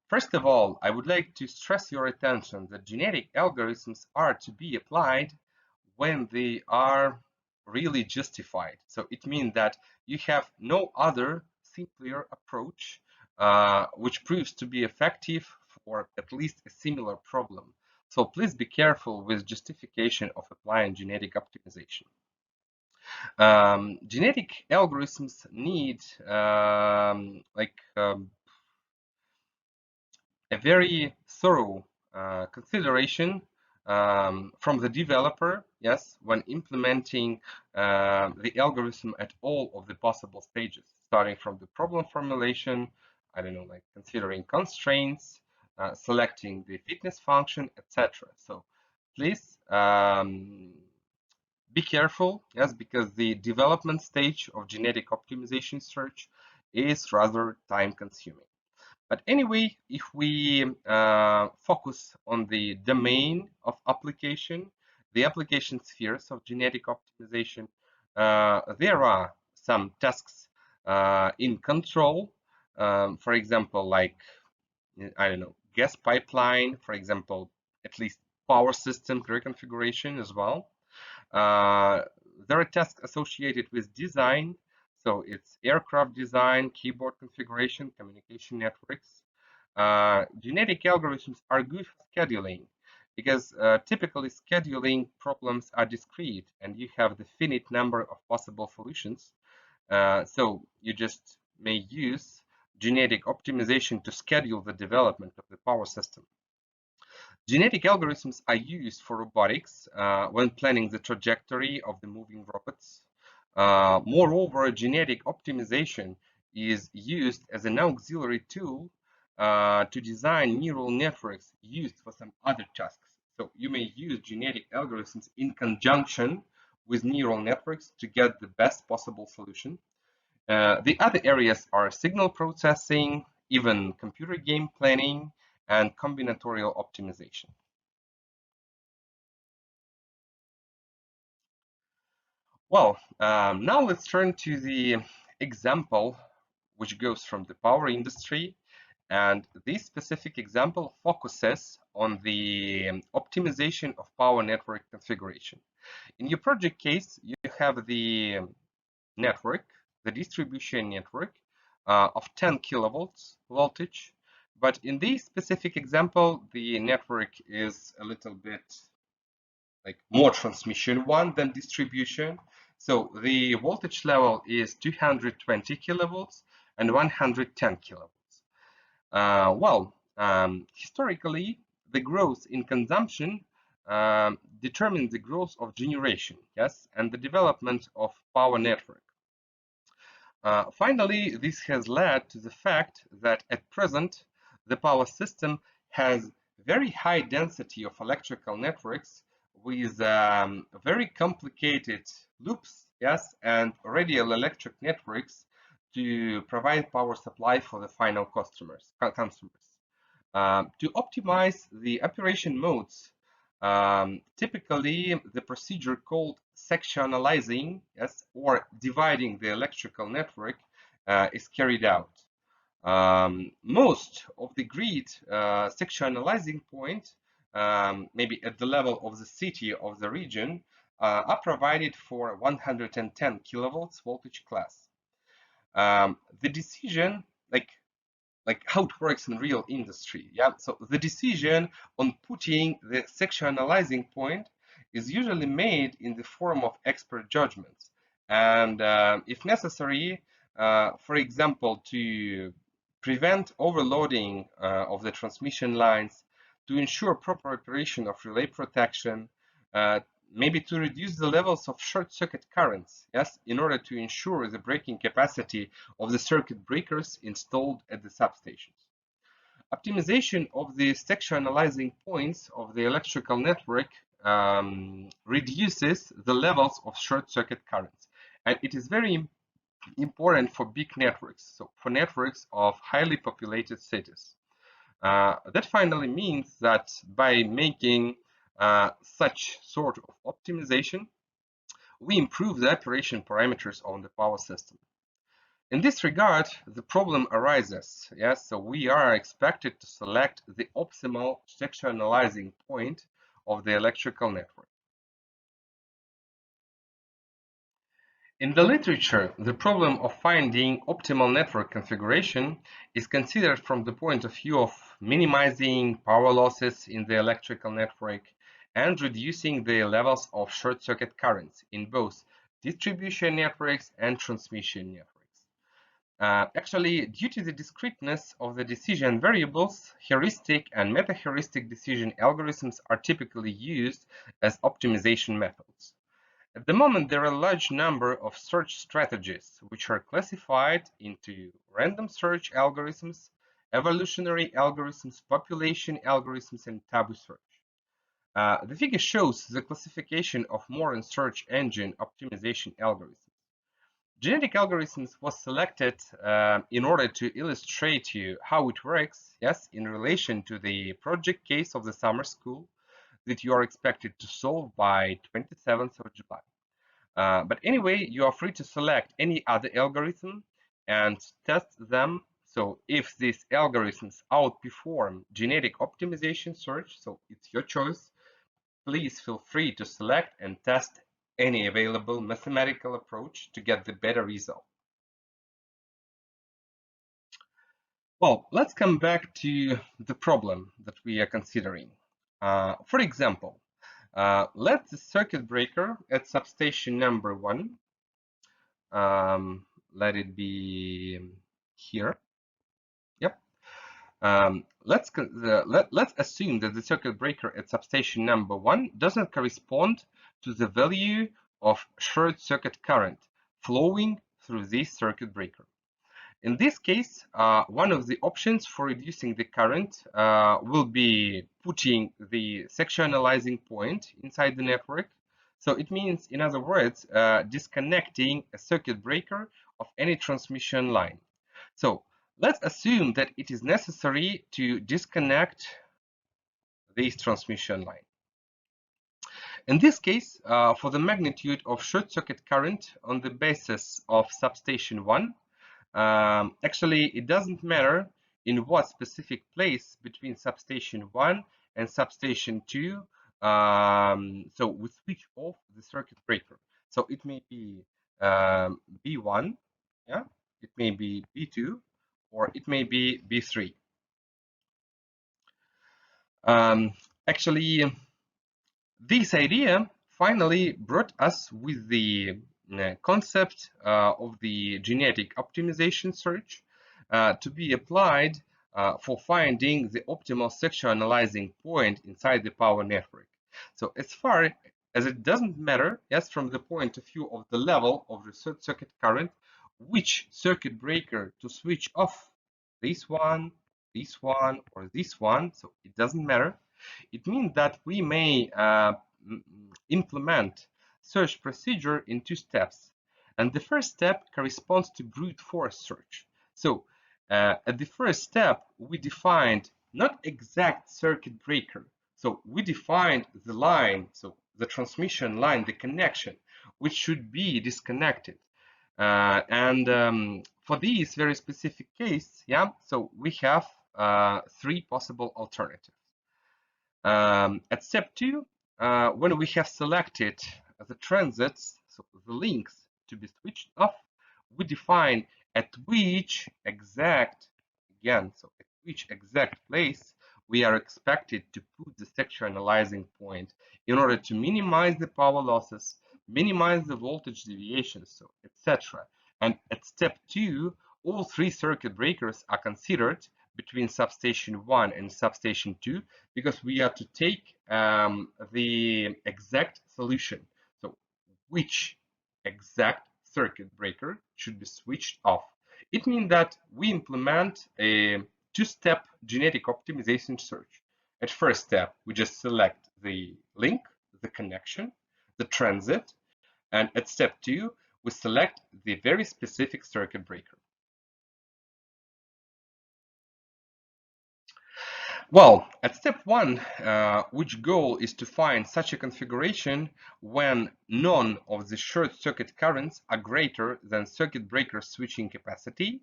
first of all, I would like to stress your attention that genetic algorithms are to be applied when they are really justified. So it means that you have no other simpler approach which proves to be effective for at least a similar problem. So please be careful with justification of applying genetic optimization. Genetic algorithms need a very thorough consideration from the developer, yes, when implementing the algorithm at all of the possible stages, starting from the problem formulation, I don't know, like considering constraints, selecting the fitness function, etc. So please Be careful, yes, because the development stage of genetic optimization search is rather time consuming. But anyway, if we focus on the domain of application, the application spheres of genetic optimization, there are some tasks in control. For example, like, I don't know, gas pipeline, for example, at least power system reconfiguration as well. Uh, there are tasks associated with design, so it's aircraft design, keyboard configuration, communication networks. Genetic algorithms are good for scheduling because typically scheduling problems are discrete and you have the finite number of possible solutions. So you just may use genetic optimization to schedule the development of the power system. Genetic algorithms are used for robotics when planning the trajectory of the moving robots. Moreover, genetic optimization is used as an auxiliary tool to design neural networks used for some other tasks. So you may use genetic algorithms in conjunction with neural networks to get the best possible solution. The other areas are signal processing, even computer game planning, and combinatorial optimization. Well, now let's turn to the example which goes from the power industry. And this specific example focuses on the optimization of power network configuration. In your project case, you have the network, the distribution network of 10 kilovolts voltage. But in this specific example, the network is a little bit like more transmission one than distribution. So the voltage level is 220 kilovolts and 110 kilovolts. Historically, the growth in consumption determined the growth of generation, yes, and the development of power network. Finally, this has led to the fact that at present, the power system has very high density of electrical networks with very complicated loops, yes, and radial electric networks to provide power supply for the final customers. To optimize the operation modes, typically the procedure called sectionalizing, yes, or dividing the electrical network is carried out. Most of the grid sectionalizing point, maybe at the level of the city of the region, are provided for 110 kilovolts voltage class. The decision, like how it works in real industry. Yeah, so the decision on putting the sectionalizing point is usually made in the form of expert judgments, and if necessary, for example, to prevent overloading of the transmission lines, to ensure proper operation of relay protection, uh, maybe to reduce the levels of short circuit currents, yes, in order to ensure the braking capacity of the circuit breakers installed at the substations. Optimization of the sectionalizing points of the electrical network reduces the levels of short circuit currents. And it is very important for big networks, so for networks of highly populated cities. That finally means that by making such sort of optimization, we improve the operation parameters on the power system. In this regard, the problem arises, yes, so we are expected to select the optimal sectionalizing point of the electrical network. In the literature, the problem of finding optimal network configuration is considered from the point of view of minimizing power losses in the electrical network and reducing the levels of short-circuit currents in both distribution networks and transmission networks. Actually, due to the discreteness of the decision variables, heuristic and meta-heuristic decision algorithms are typically used as optimization methods. At the moment, there are a large number of search strategies, which are classified into random search algorithms, evolutionary algorithms, population algorithms, and tabu search. The figure shows the classification of modern search engine optimization algorithms. Genetic algorithms was selected in order to illustrate you how it works, yes, in relation to the project case of the summer school that you are expected to solve by 27th of July. But anyway, you are free to select any other algorithm and test them. So if these algorithms outperform genetic optimization search, so it's your choice, please feel free to select and test any available mathematical approach to get the better result. Well, let's come back to the problem that we are considering. For example, let the circuit breaker at substation number 1, let it be here. Yep. Let's assume that the circuit breaker at substation number 1 doesn't correspond to the value of short circuit current flowing through this circuit breaker. In this case, one of the options for reducing the current will be putting the sectionalizing point inside the network. So it means, in other words, disconnecting a circuit breaker of any transmission line. So let's assume that it is necessary to disconnect this transmission line. In this case, for the magnitude of short circuit current on the basis of substation 1, actually, it doesn't matter in what specific place between substation 1 and substation 2. So we switch off the circuit breaker. So it may be B1, yeah, it may be B2, or it may be B3. Actually, this idea finally brought us with the concept of the genetic optimization search to be applied for finding the optimal sectionalizing point inside the power network. So as far as it doesn't matter, yes, from the point of view of the level of the short circuit current, which circuit breaker to switch off, this one, or this one, so it doesn't matter. It means that we may implement search procedure in 2 steps. And the first step corresponds to brute force search. So at the first step, we defined not exact circuit breaker. So we defined the line, so the transmission line, the connection, which should be disconnected. For this very specific case, yeah, so we have 3 possible alternatives. At step 2, when we have selected the transits, so the links to be switched off, we define at which exact, so at which exact place we are expected to put the sectionalizing point in order to minimize the power losses, minimize the voltage deviations, so etc. And at step 2, all 3 circuit breakers are considered between substation 1 and substation 2 because we are to take the exact solution. So which exact circuit breaker should be switched off? It means that we implement a 2-step genetic optimization search. At first step, we just select the link, the connection, the transit, and at step 2, we select the very specific circuit breaker. Well, at step 1, which goal is to find such a configuration when none of the short circuit currents are greater than circuit breaker switching capacity.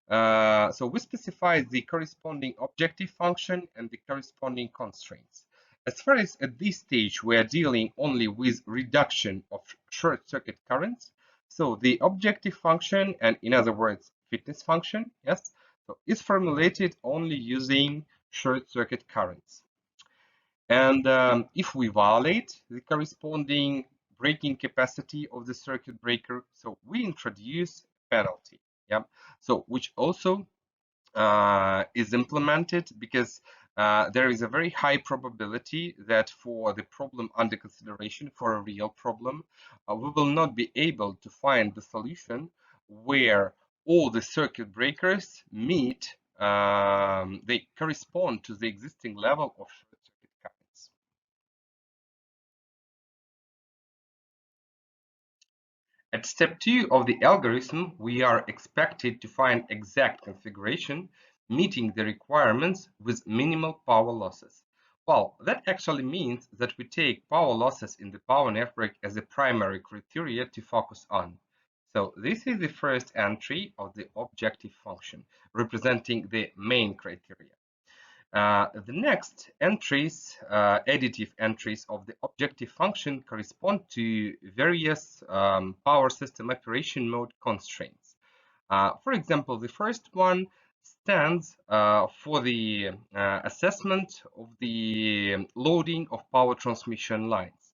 So we specify the corresponding objective function and the corresponding constraints. As far as at this stage we are dealing only with reduction of short circuit currents, so the objective function, and in other words, fitness function, yes, so is formulated only using short circuit currents. And if we violate the corresponding breaking capacity of the circuit breaker, so we introduce penalty, yeah, so which also is implemented because there is a very high probability that for the problem under consideration, for a real problem, we will not be able to find the solution where all the circuit breakers meet, they correspond to the existing level of short circuit currents. At step 2 of the algorithm, we are expected to find exact configuration meeting the requirements with minimal power losses. Well, that actually means that we take power losses in the power network as a primary criteria to focus on. So this is the first entry of the objective function, representing the main criteria. The next entries, additive entries of the objective function correspond to various power system operation mode constraints. For example, the first one stands for the assessment of the loading of power transmission lines.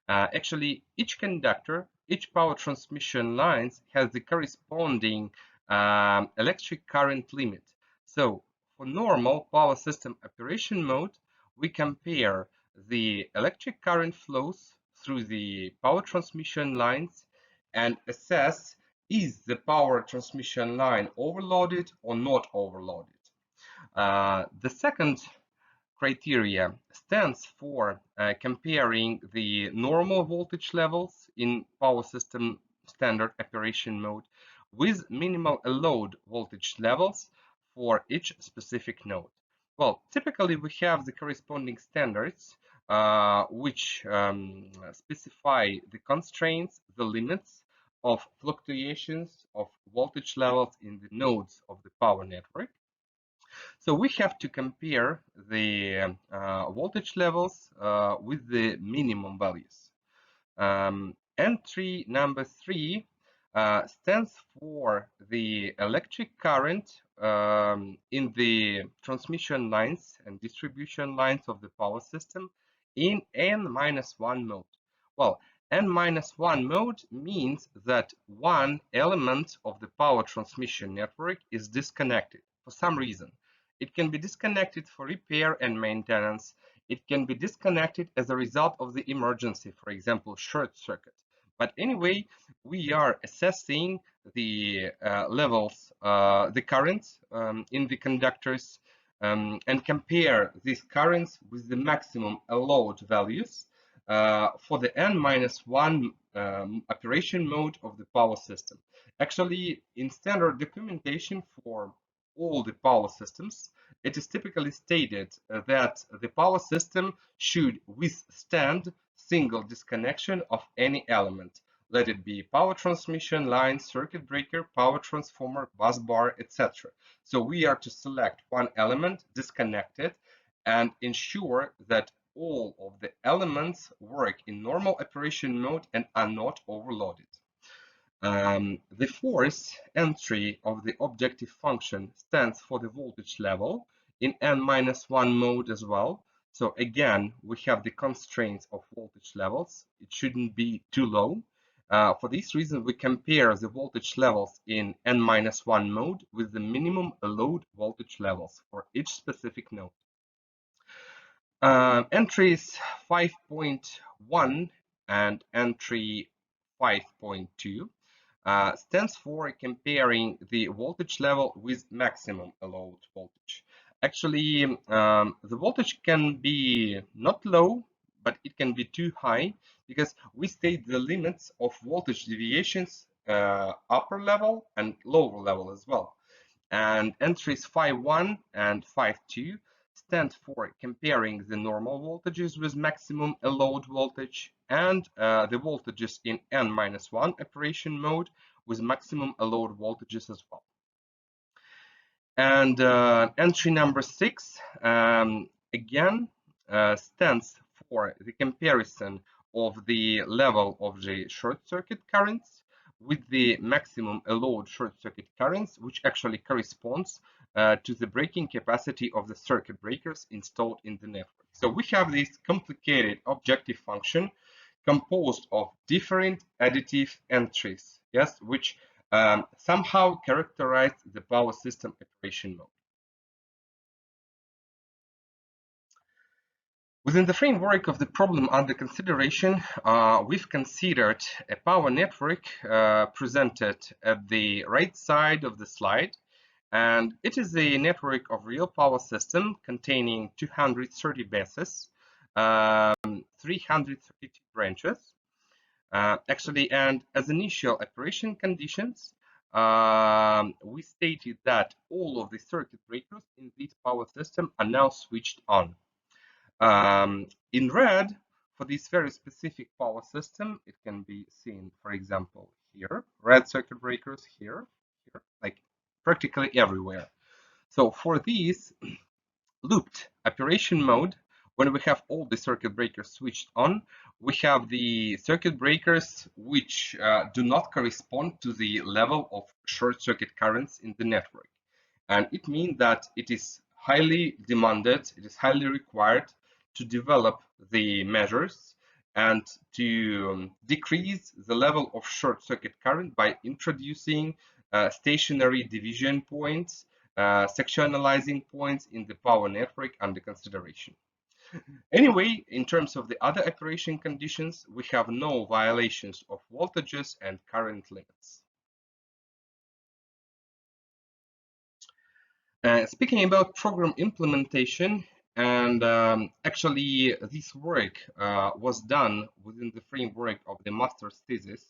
Actually, each conductor, each power transmission lines has the corresponding electric current limit. So for normal power system operation mode, we compare the electric current flows through the power transmission lines and assess is the power transmission line overloaded or not overloaded. The second criteria stands for comparing the normal voltage levels in power system standard operation mode with minimal load voltage levels for each specific node. Well, typically we have the corresponding standards which specify the constraints, the limits of fluctuations of voltage levels in the nodes of the power network. So we have to compare the voltage levels with the minimum values. Entry number 3 stands for the electric current in the transmission lines and distribution lines of the power system in N-1 mode. Well, N-1 mode means that one element of the power transmission network is disconnected for some reason. It can be disconnected for repair and maintenance. It can be disconnected as a result of the emergency, for example, short circuit. But anyway, we are assessing the levels, the currents in the conductors and compare these currents with the maximum allowed values for the N-1 operation mode of the power system. Actually, in standard documentation for all the power systems, it is typically stated that the power system should withstand single disconnection of any element, let it be power transmission line, circuit breaker, power transformer, bus bar, etc. So we are to select one element, disconnect it, and ensure that all of the elements work in normal operation mode and are not overloaded. The fourth entry of the objective function stands for the voltage level in N-1 mode as well. So again, we have the constraints of voltage levels. It shouldn't be too low. For this reason, we compare the voltage levels in N-1 mode with the minimum load voltage levels for each specific node. Entries 5.1 and entry 5.2 stands for comparing the voltage level with maximum allowed voltage. Actually, the voltage can be not low, but it can be too high because we state the limits of voltage deviations upper level and lower level as well. And entries 5.1 and 5.2 stand for comparing the normal voltages with maximum allowed voltage and the voltages in N-1 operation mode with maximum allowed voltages as well. And entry number 6 again stands for the comparison of the level of the short circuit currents with the maximum allowed short circuit currents, which actually corresponds to the breaking capacity of the circuit breakers installed in the network. So we have this complicated objective function composed of different additive entries, yes, which somehow characterize the power system operation mode. Within the framework of the problem under consideration, we've considered a power network presented at the right side of the slide, and it is a network of real power system containing 230 bases, 332 branches. Actually, and as initial operation conditions, we stated that all of the circuit breakers in this power system are now switched on. In red, for this very specific power system, it can be seen, for example, here, red circuit breakers here, like practically everywhere. So for these looped operation mode, when we have all the circuit breakers switched on, we have the circuit breakers which do not correspond to the level of short circuit currents in the network. And it means that it is highly demanded, it is highly required to develop the measures and to decrease the level of short circuit current by introducing stationary division points, sectionalizing points in the power network under consideration. Anyway, in terms of the other operation conditions, we have no violations of voltages and current limits. Speaking about program implementation, and actually this work was done within the framework of the master's thesis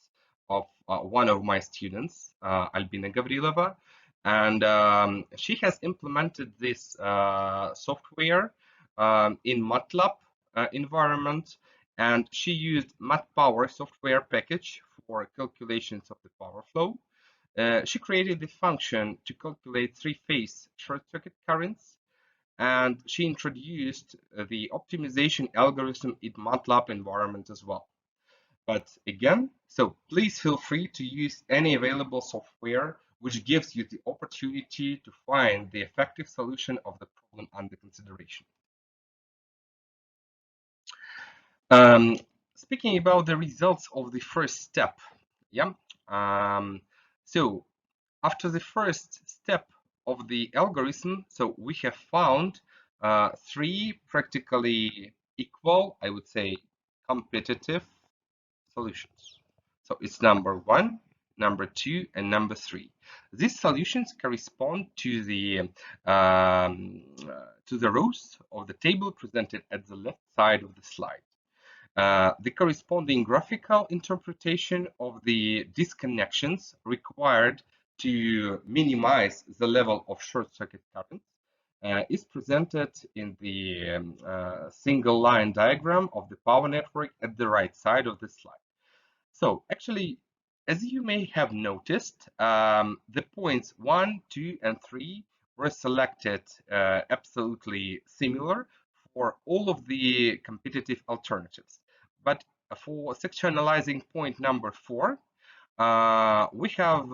of one of my students, Albina Gavrilova, and she has implemented this software in MATLAB environment, and she used MATPower software package for calculations of the power flow. She created the function to calculate three-phase short-circuit currents, and she introduced the optimization algorithm in MATLAB environment as well. But again, so please feel free to use any available software which gives you the opportunity to find the effective solution of the problem under consideration. Speaking about the results of the first step, yeah. So after the first step of the algorithm, so we have found three practically equal, I would say, competitive solutions. So it's number one, number two, and number three. These solutions correspond to the rows of the table presented at the left side of the slide. The corresponding graphical interpretation of the disconnections required to minimize the level of short circuit currents is presented in the single line diagram of the power network at the right side of the slide. So actually, as you may have noticed, the points 1, 2, and 3 were selected absolutely similar for all of the competitive alternatives. But for sectionalizing point number 4, we have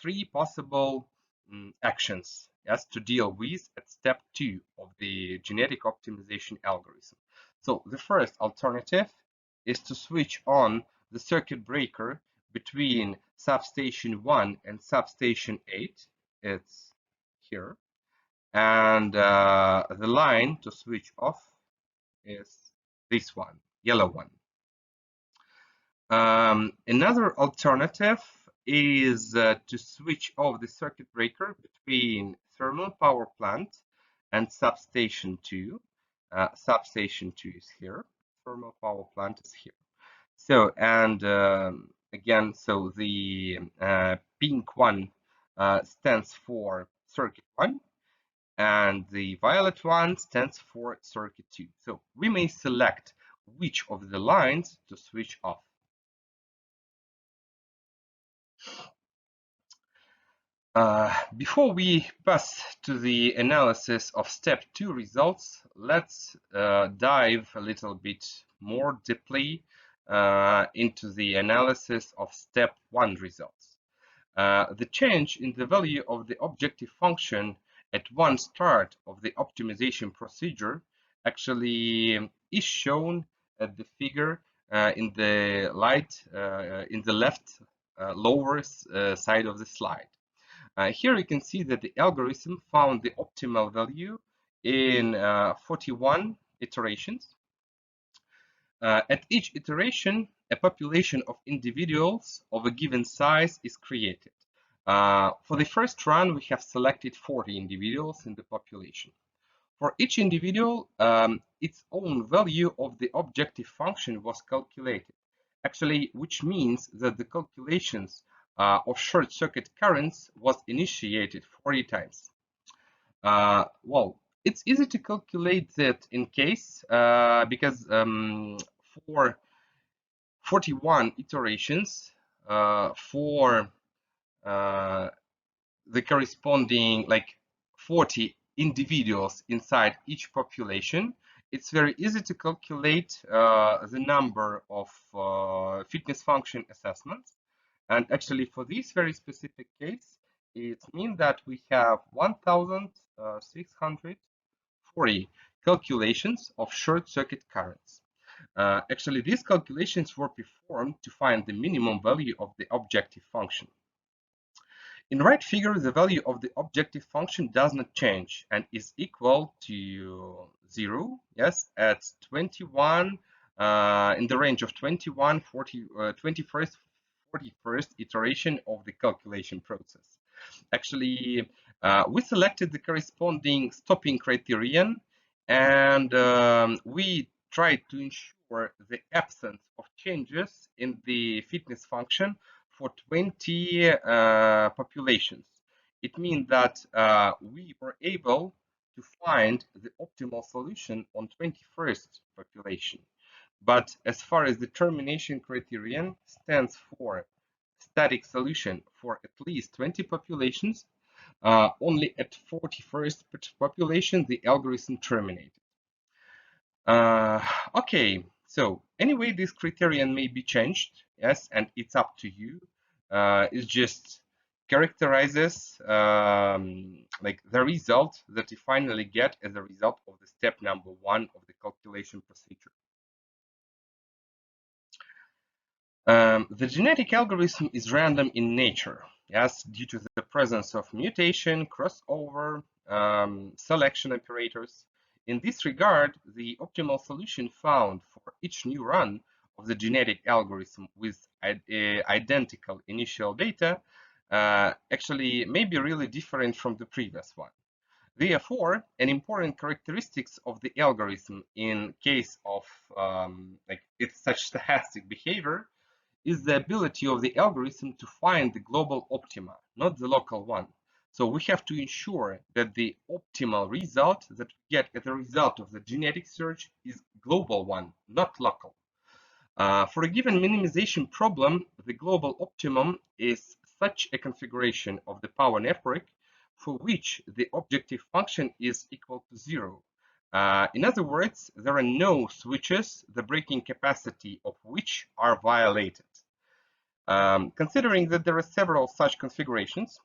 three possible actions to deal with at step 2 of the genetic optimization algorithm. So the first alternative is to switch on the circuit breaker between substation 1 and substation 8. It's here. And the line to switch off is this one, yellow one. Another alternative is to switch off the circuit breaker between thermal power plant and substation 2. Substation 2 is here, thermal power plant is here. So, and again, so the pink one stands for circuit 1, and the violet one stands for circuit 2. So we may select which of the lines to switch off. Before we pass to the analysis of step 2 results, let's dive a little bit more deeply into the analysis of step 1 results. The change in the value of the objective function at one start of the optimization procedure actually is shown at the figure in the left lower side of the slide. Here you can see that the algorithm found the optimal value in 41 iterations. At each iteration, a population of individuals of a given size is created. For the first run, we have selected 40 individuals in the population. For each individual, its own value of the objective function was calculated. actually, which means that the calculations of short circuit currents was initiated 40 times. Well, it's easy to calculate that in case because for 41 iterations for the corresponding like 40 individuals inside each population, it's very easy to calculate the number of fitness function assessments. And actually, for this very specific case, it means that we have 1,640 calculations of short circuit currents. Actually, these calculations were performed to find the minimum value of the objective function. In right figure, the value of the objective function does not change and is equal to 0, yes, at 21, in the range of 21, 40, 21st, 41st iteration of the calculation process. Actually, we selected the corresponding stopping criterion, and we tried to ensure the absence of changes in the fitness function for 20 populations. It means that we were able to find the optimal solution on 21st population. But as far as the termination criterion stands for static solution for at least 20 populations, only at 41st population the algorithm terminated. Okay, so anyway, this criterion may be changed, yes, and it's up to you. It just characterizes like the result that you finally get as a result of the step number 1 of the calculation procedure. The genetic algorithm is random in nature, yes, due to the presence of mutation, crossover, selection operators. In this regard, the optimal solution found for each new run of the genetic algorithm with identical initial data actually may be really different from the previous one. Therefore, an important characteristics of the algorithm in case of like it's such stochastic behavior is the ability of the algorithm to find the global optima, not the local one. So we have to ensure that the optimal result that we get as a result of the genetic search is global one, not local. For a given minimization problem, the global optimum is such a configuration of the power network for which the objective function is equal to 0. In other words, there are no switches, the breaking capacity of which are violated. Considering that there are several such configurations,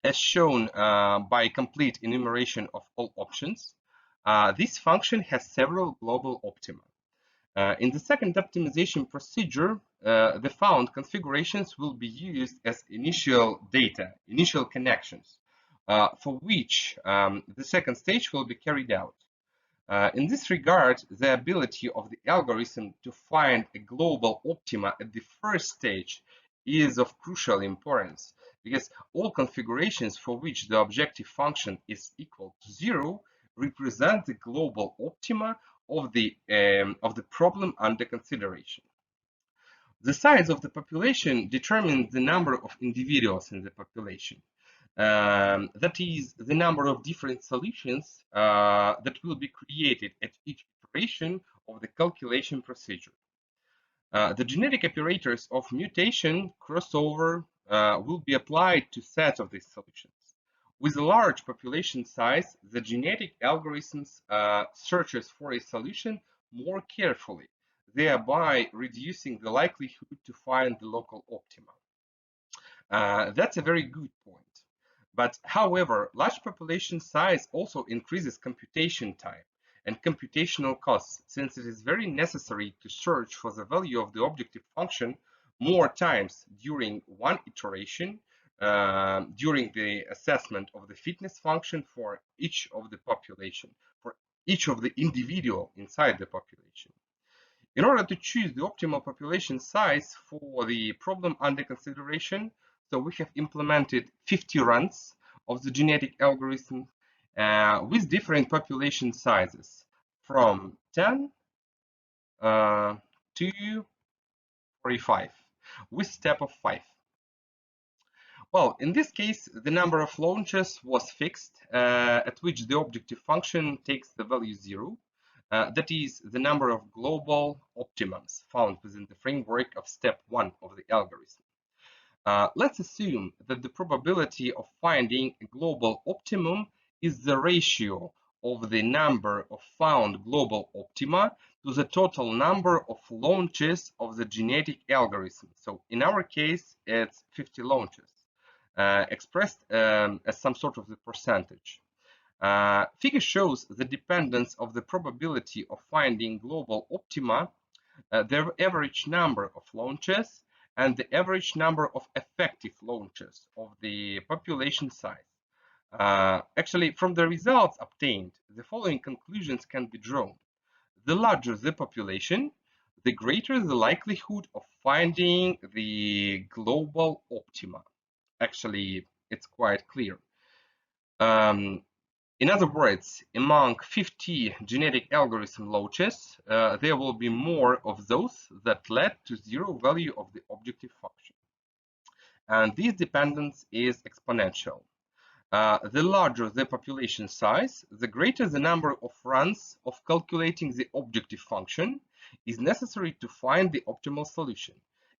as shown by complete enumeration of all options, this function has several global optima. In the second optimization procedure, the found configurations will be used as initial data, initial connections, for which the second stage will be carried out. In this regard, the ability of the algorithm to find a global optima at the first stage is of crucial importance, because all configurations for which the objective function is equal to 0 represent the global optima of the problem under consideration. The size of the population determines the number of individuals in the population. That is the number of different solutions that will be created at each iteration of the calculation procedure. The genetic operators of mutation crossover will be applied to sets of these solutions. With a large population size, the genetic algorithms searches for a solution more carefully, thereby reducing the likelihood to find the local optima. That's a very good point. But however, large population size also increases computation time and computational costs, since it is very necessary to search for the value of the objective function more times during one iteration, during the assessment of the fitness function for each of the population, for each of the individual inside the population. In order to choose the optimal population size for the problem under consideration, so we have implemented 50 runs of the genetic algorithm with different population sizes from 10 to 45 with step of 5. Well, in this case, the number of launches was fixed, at which the objective function takes the value 0. That is the number of global optimums found within the framework of step 1 of the algorithm. Let's assume that the probability of finding a global optimum is the ratio of the number of found global optima to the total number of launches of the genetic algorithm. So in our case, it's 50 launches, expressed as some sort of the percentage. Figure shows the dependence of the probability of finding global optima, their average number of launches, and the average number of effective launches of the population size. Actually, from the results obtained, the following conclusions can be drawn. The larger the population, the greater the likelihood of finding the global optima. Actually, it's quite clear. In other words, among 50 genetic algorithm launches, there will be more of those that led to zero value of the objective function. And this dependence is exponential. The larger the population size, the greater the number of runs of calculating the objective function is necessary to find the optimal solution.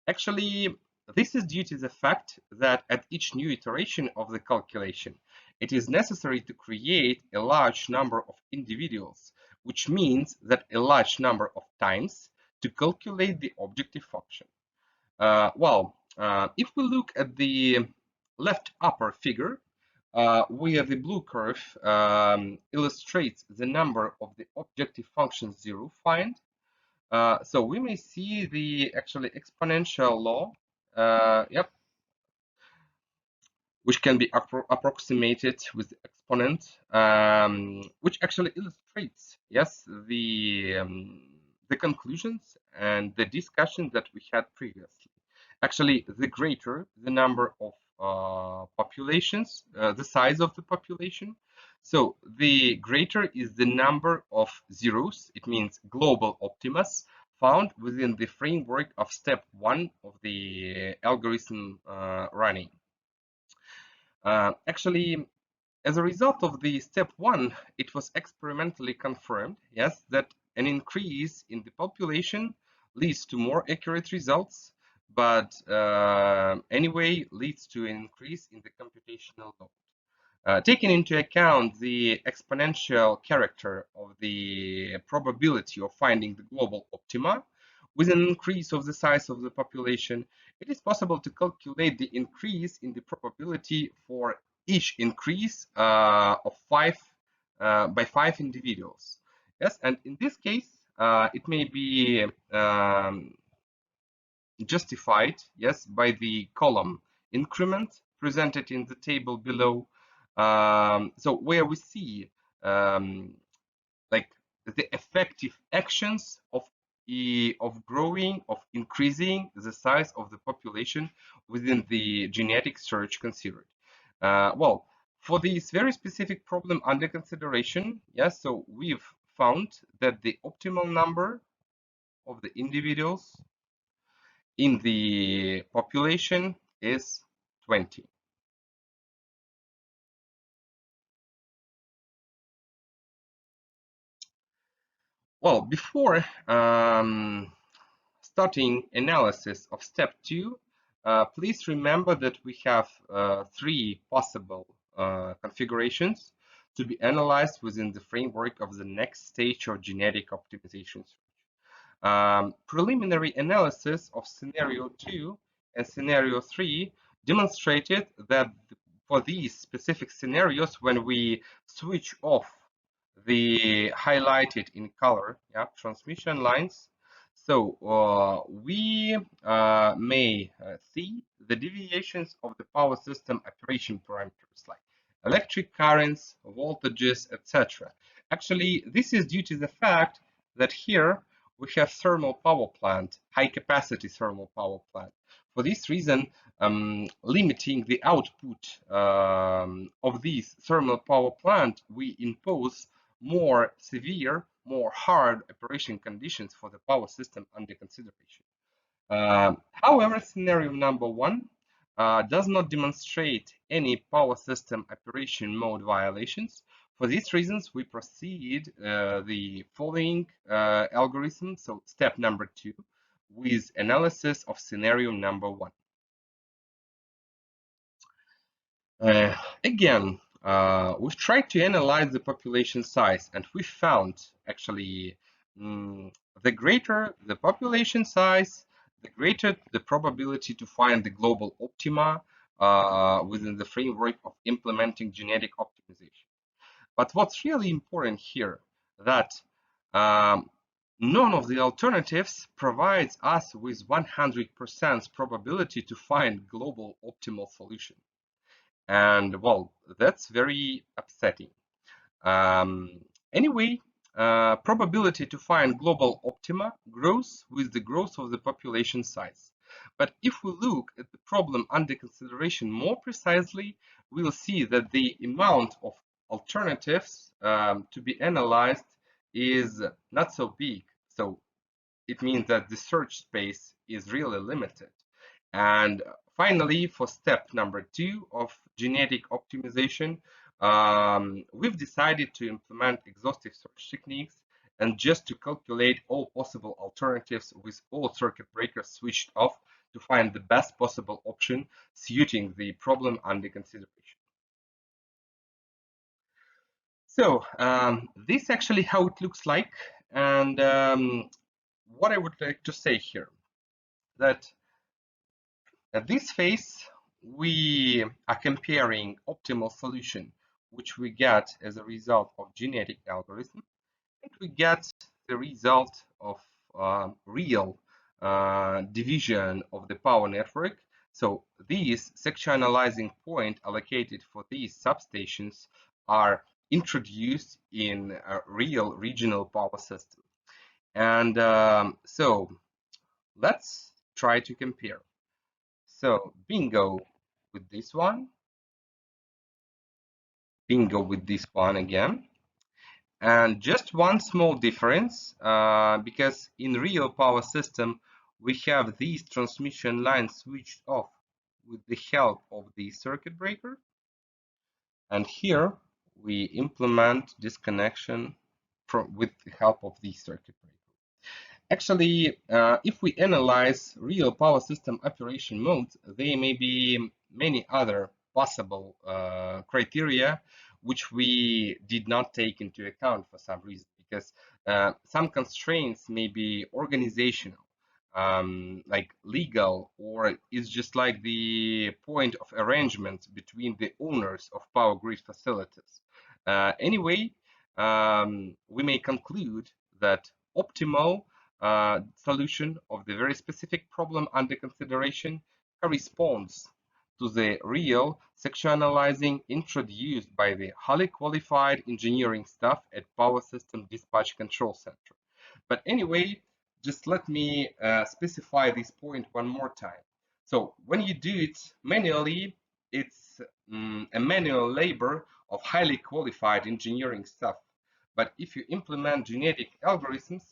Actually, this is due to the fact that at each new iteration of the calculation, it is necessary to create a large number of individuals, which means that a large number of times to calculate the objective function. If we look at the left upper figure, where the blue curve illustrates the number of the objective function 0 find, so we may see the actually exponential law, which can be approximated with the exponent, which actually illustrates, yes, the conclusions and the discussion that we had previously. Actually, the greater the number of populations, the size of the population, so the greater is the number of zeros, it means global optimas, found within the framework of step 1 of the algorithm running. Actually, as a result of the step 1, it was experimentally confirmed, yes, that an increase in the population leads to more accurate results, but anyway leads to an increase in the computational load. Taking into account the exponential character of the probability of finding the global optima, with an increase of the size of the population, it is possible to calculate the increase in the probability for each increase of by 5 individuals. Yes, and in this case, it may be justified, yes, by the column increment presented in the table below. So where we see like the effective actions of growing, of increasing the size of the population within the genetic search considered. Well, for this very specific problem under consideration, yes, so we've found that the optimal number of the individuals in the population is 20. Well, before starting analysis of step 2, please remember that we have 3 possible configurations to be analyzed within the framework of the next stage of genetic optimization. Preliminary analysis of scenario 2 and scenario 3 demonstrated that for these specific scenarios, when we switch off the highlighted in color transmission lines, so we may see the deviations of the power system operation parameters like electric currents, voltages, etc. Actually, this is due to the fact that here we have thermal power plant, high capacity thermal power plant. For this reason, limiting the output of this thermal power plant, we impose more severe, more hard operation conditions for the power system under consideration. However, scenario number one does not demonstrate any power system operation mode violations. For these reasons, we proceed the following algorithm. So step number two with analysis of scenario number one. Again, we've tried to analyze the population size, and we found actually the greater the population size, the greater the probability to find the global optima within the framework of implementing genetic optimization. But what's really important here that um, none of the alternatives provides us with 100% probability to find global optimal solution. And well, that's very upsetting. Um, anyway, probability to find global optima grows with the growth of the population size. But if we look at the problem under consideration more precisely, we'll see that the amount of alternatives to be analyzed is not so big. So it means that the search space is really limited. And finally, for step number two of genetic optimization, we've decided to implement exhaustive search techniques and just to calculate all possible alternatives with all circuit breakers switched off to find the best possible option suiting the problem under consideration. So this actually how it looks like. And what I would like to say here, that at this phase, we are comparing optimal solution, which we get as a result of genetic algorithm, and we get the result of real division of the power network. So these section analyzing point allocated for these substations are introduced in a real regional power system. And so let's try to compare. So bingo with this one, bingo with this one again. And just one small difference, because in real power system, we have these transmission lines switched off with the help of the circuit breaker. And here we implement disconnection with the help of the circuit breaker. Actually, if we analyze real power system operation modes, there may be many other possible criteria which we did not take into account for some reason, because some constraints may be organizational, like legal, or it's just like the point of arrangement between the owners of power grid facilities. Anyway, we may conclude that optimal solution of the very specific problem under consideration corresponds to the real sectionalizing introduced by the highly qualified engineering staff at Power System Dispatch Control Center. But anyway, just let me specify this point one more time. So when you do it manually, it's a manual labor of highly qualified engineering staff. But if you implement genetic algorithms,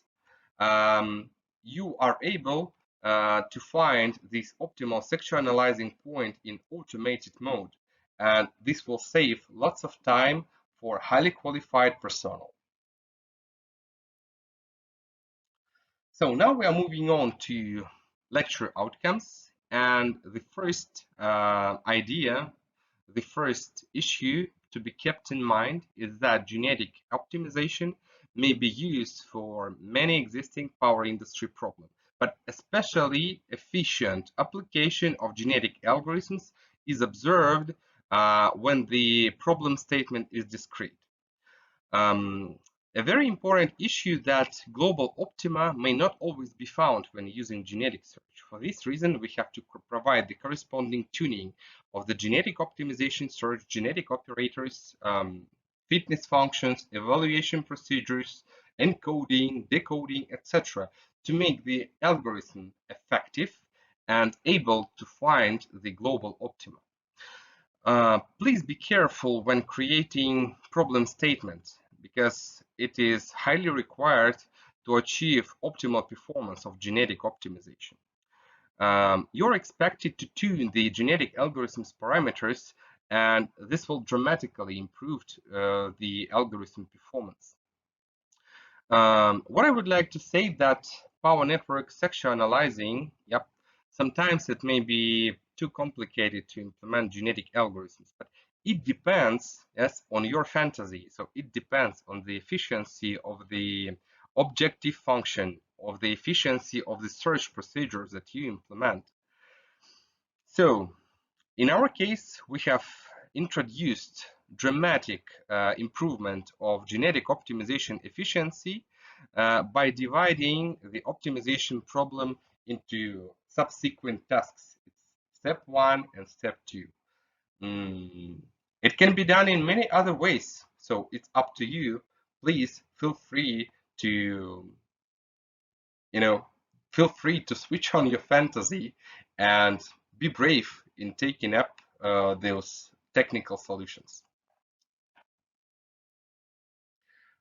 you are able to find this optimal sectionalizing point in automated mode. And this will save lots of time for highly qualified personnel. So now we are moving on to lecture outcomes. And the first idea, the first issue to be kept in mind is that genetic optimization may be used for many existing power industry problems, but especially efficient application of genetic algorithms is observed when the problem statement is discrete. A very important issue that global optima may not always be found when using genetic search. For this reason, we have to provide the corresponding tuning of the genetic optimization search, genetic operators, fitness functions, evaluation procedures, encoding, decoding, etc., to make the algorithm effective and able to find the global optima. Please be careful when creating problem statements, because it is highly required to achieve optimal performance of genetic optimization. You're expected to tune the genetic algorithm's parameters, and this will dramatically improve the algorithm performance. What I would like to say that power network section analyzing, yep, sometimes it may be too complicated to implement genetic algorithms, but it depends, yes, on your fantasy. So it depends on the efficiency of the objective function, of the efficiency of the search procedures that you implement. So in our case, we have introduced dramatic improvement of genetic optimization efficiency by dividing the optimization problem into subsequent tasks. It's step 1 and step 2. It can be done in many other ways, so it's up to you. Please feel free to, you know, feel free to switch on your fantasy and be brave in taking up those technical solutions.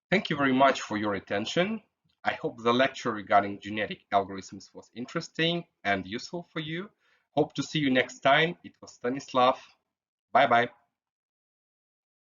Thank you very much for your attention. I hope the lecture regarding genetic algorithms was interesting and useful for you. Hope to see you next time. It was Stanislav. Bye bye.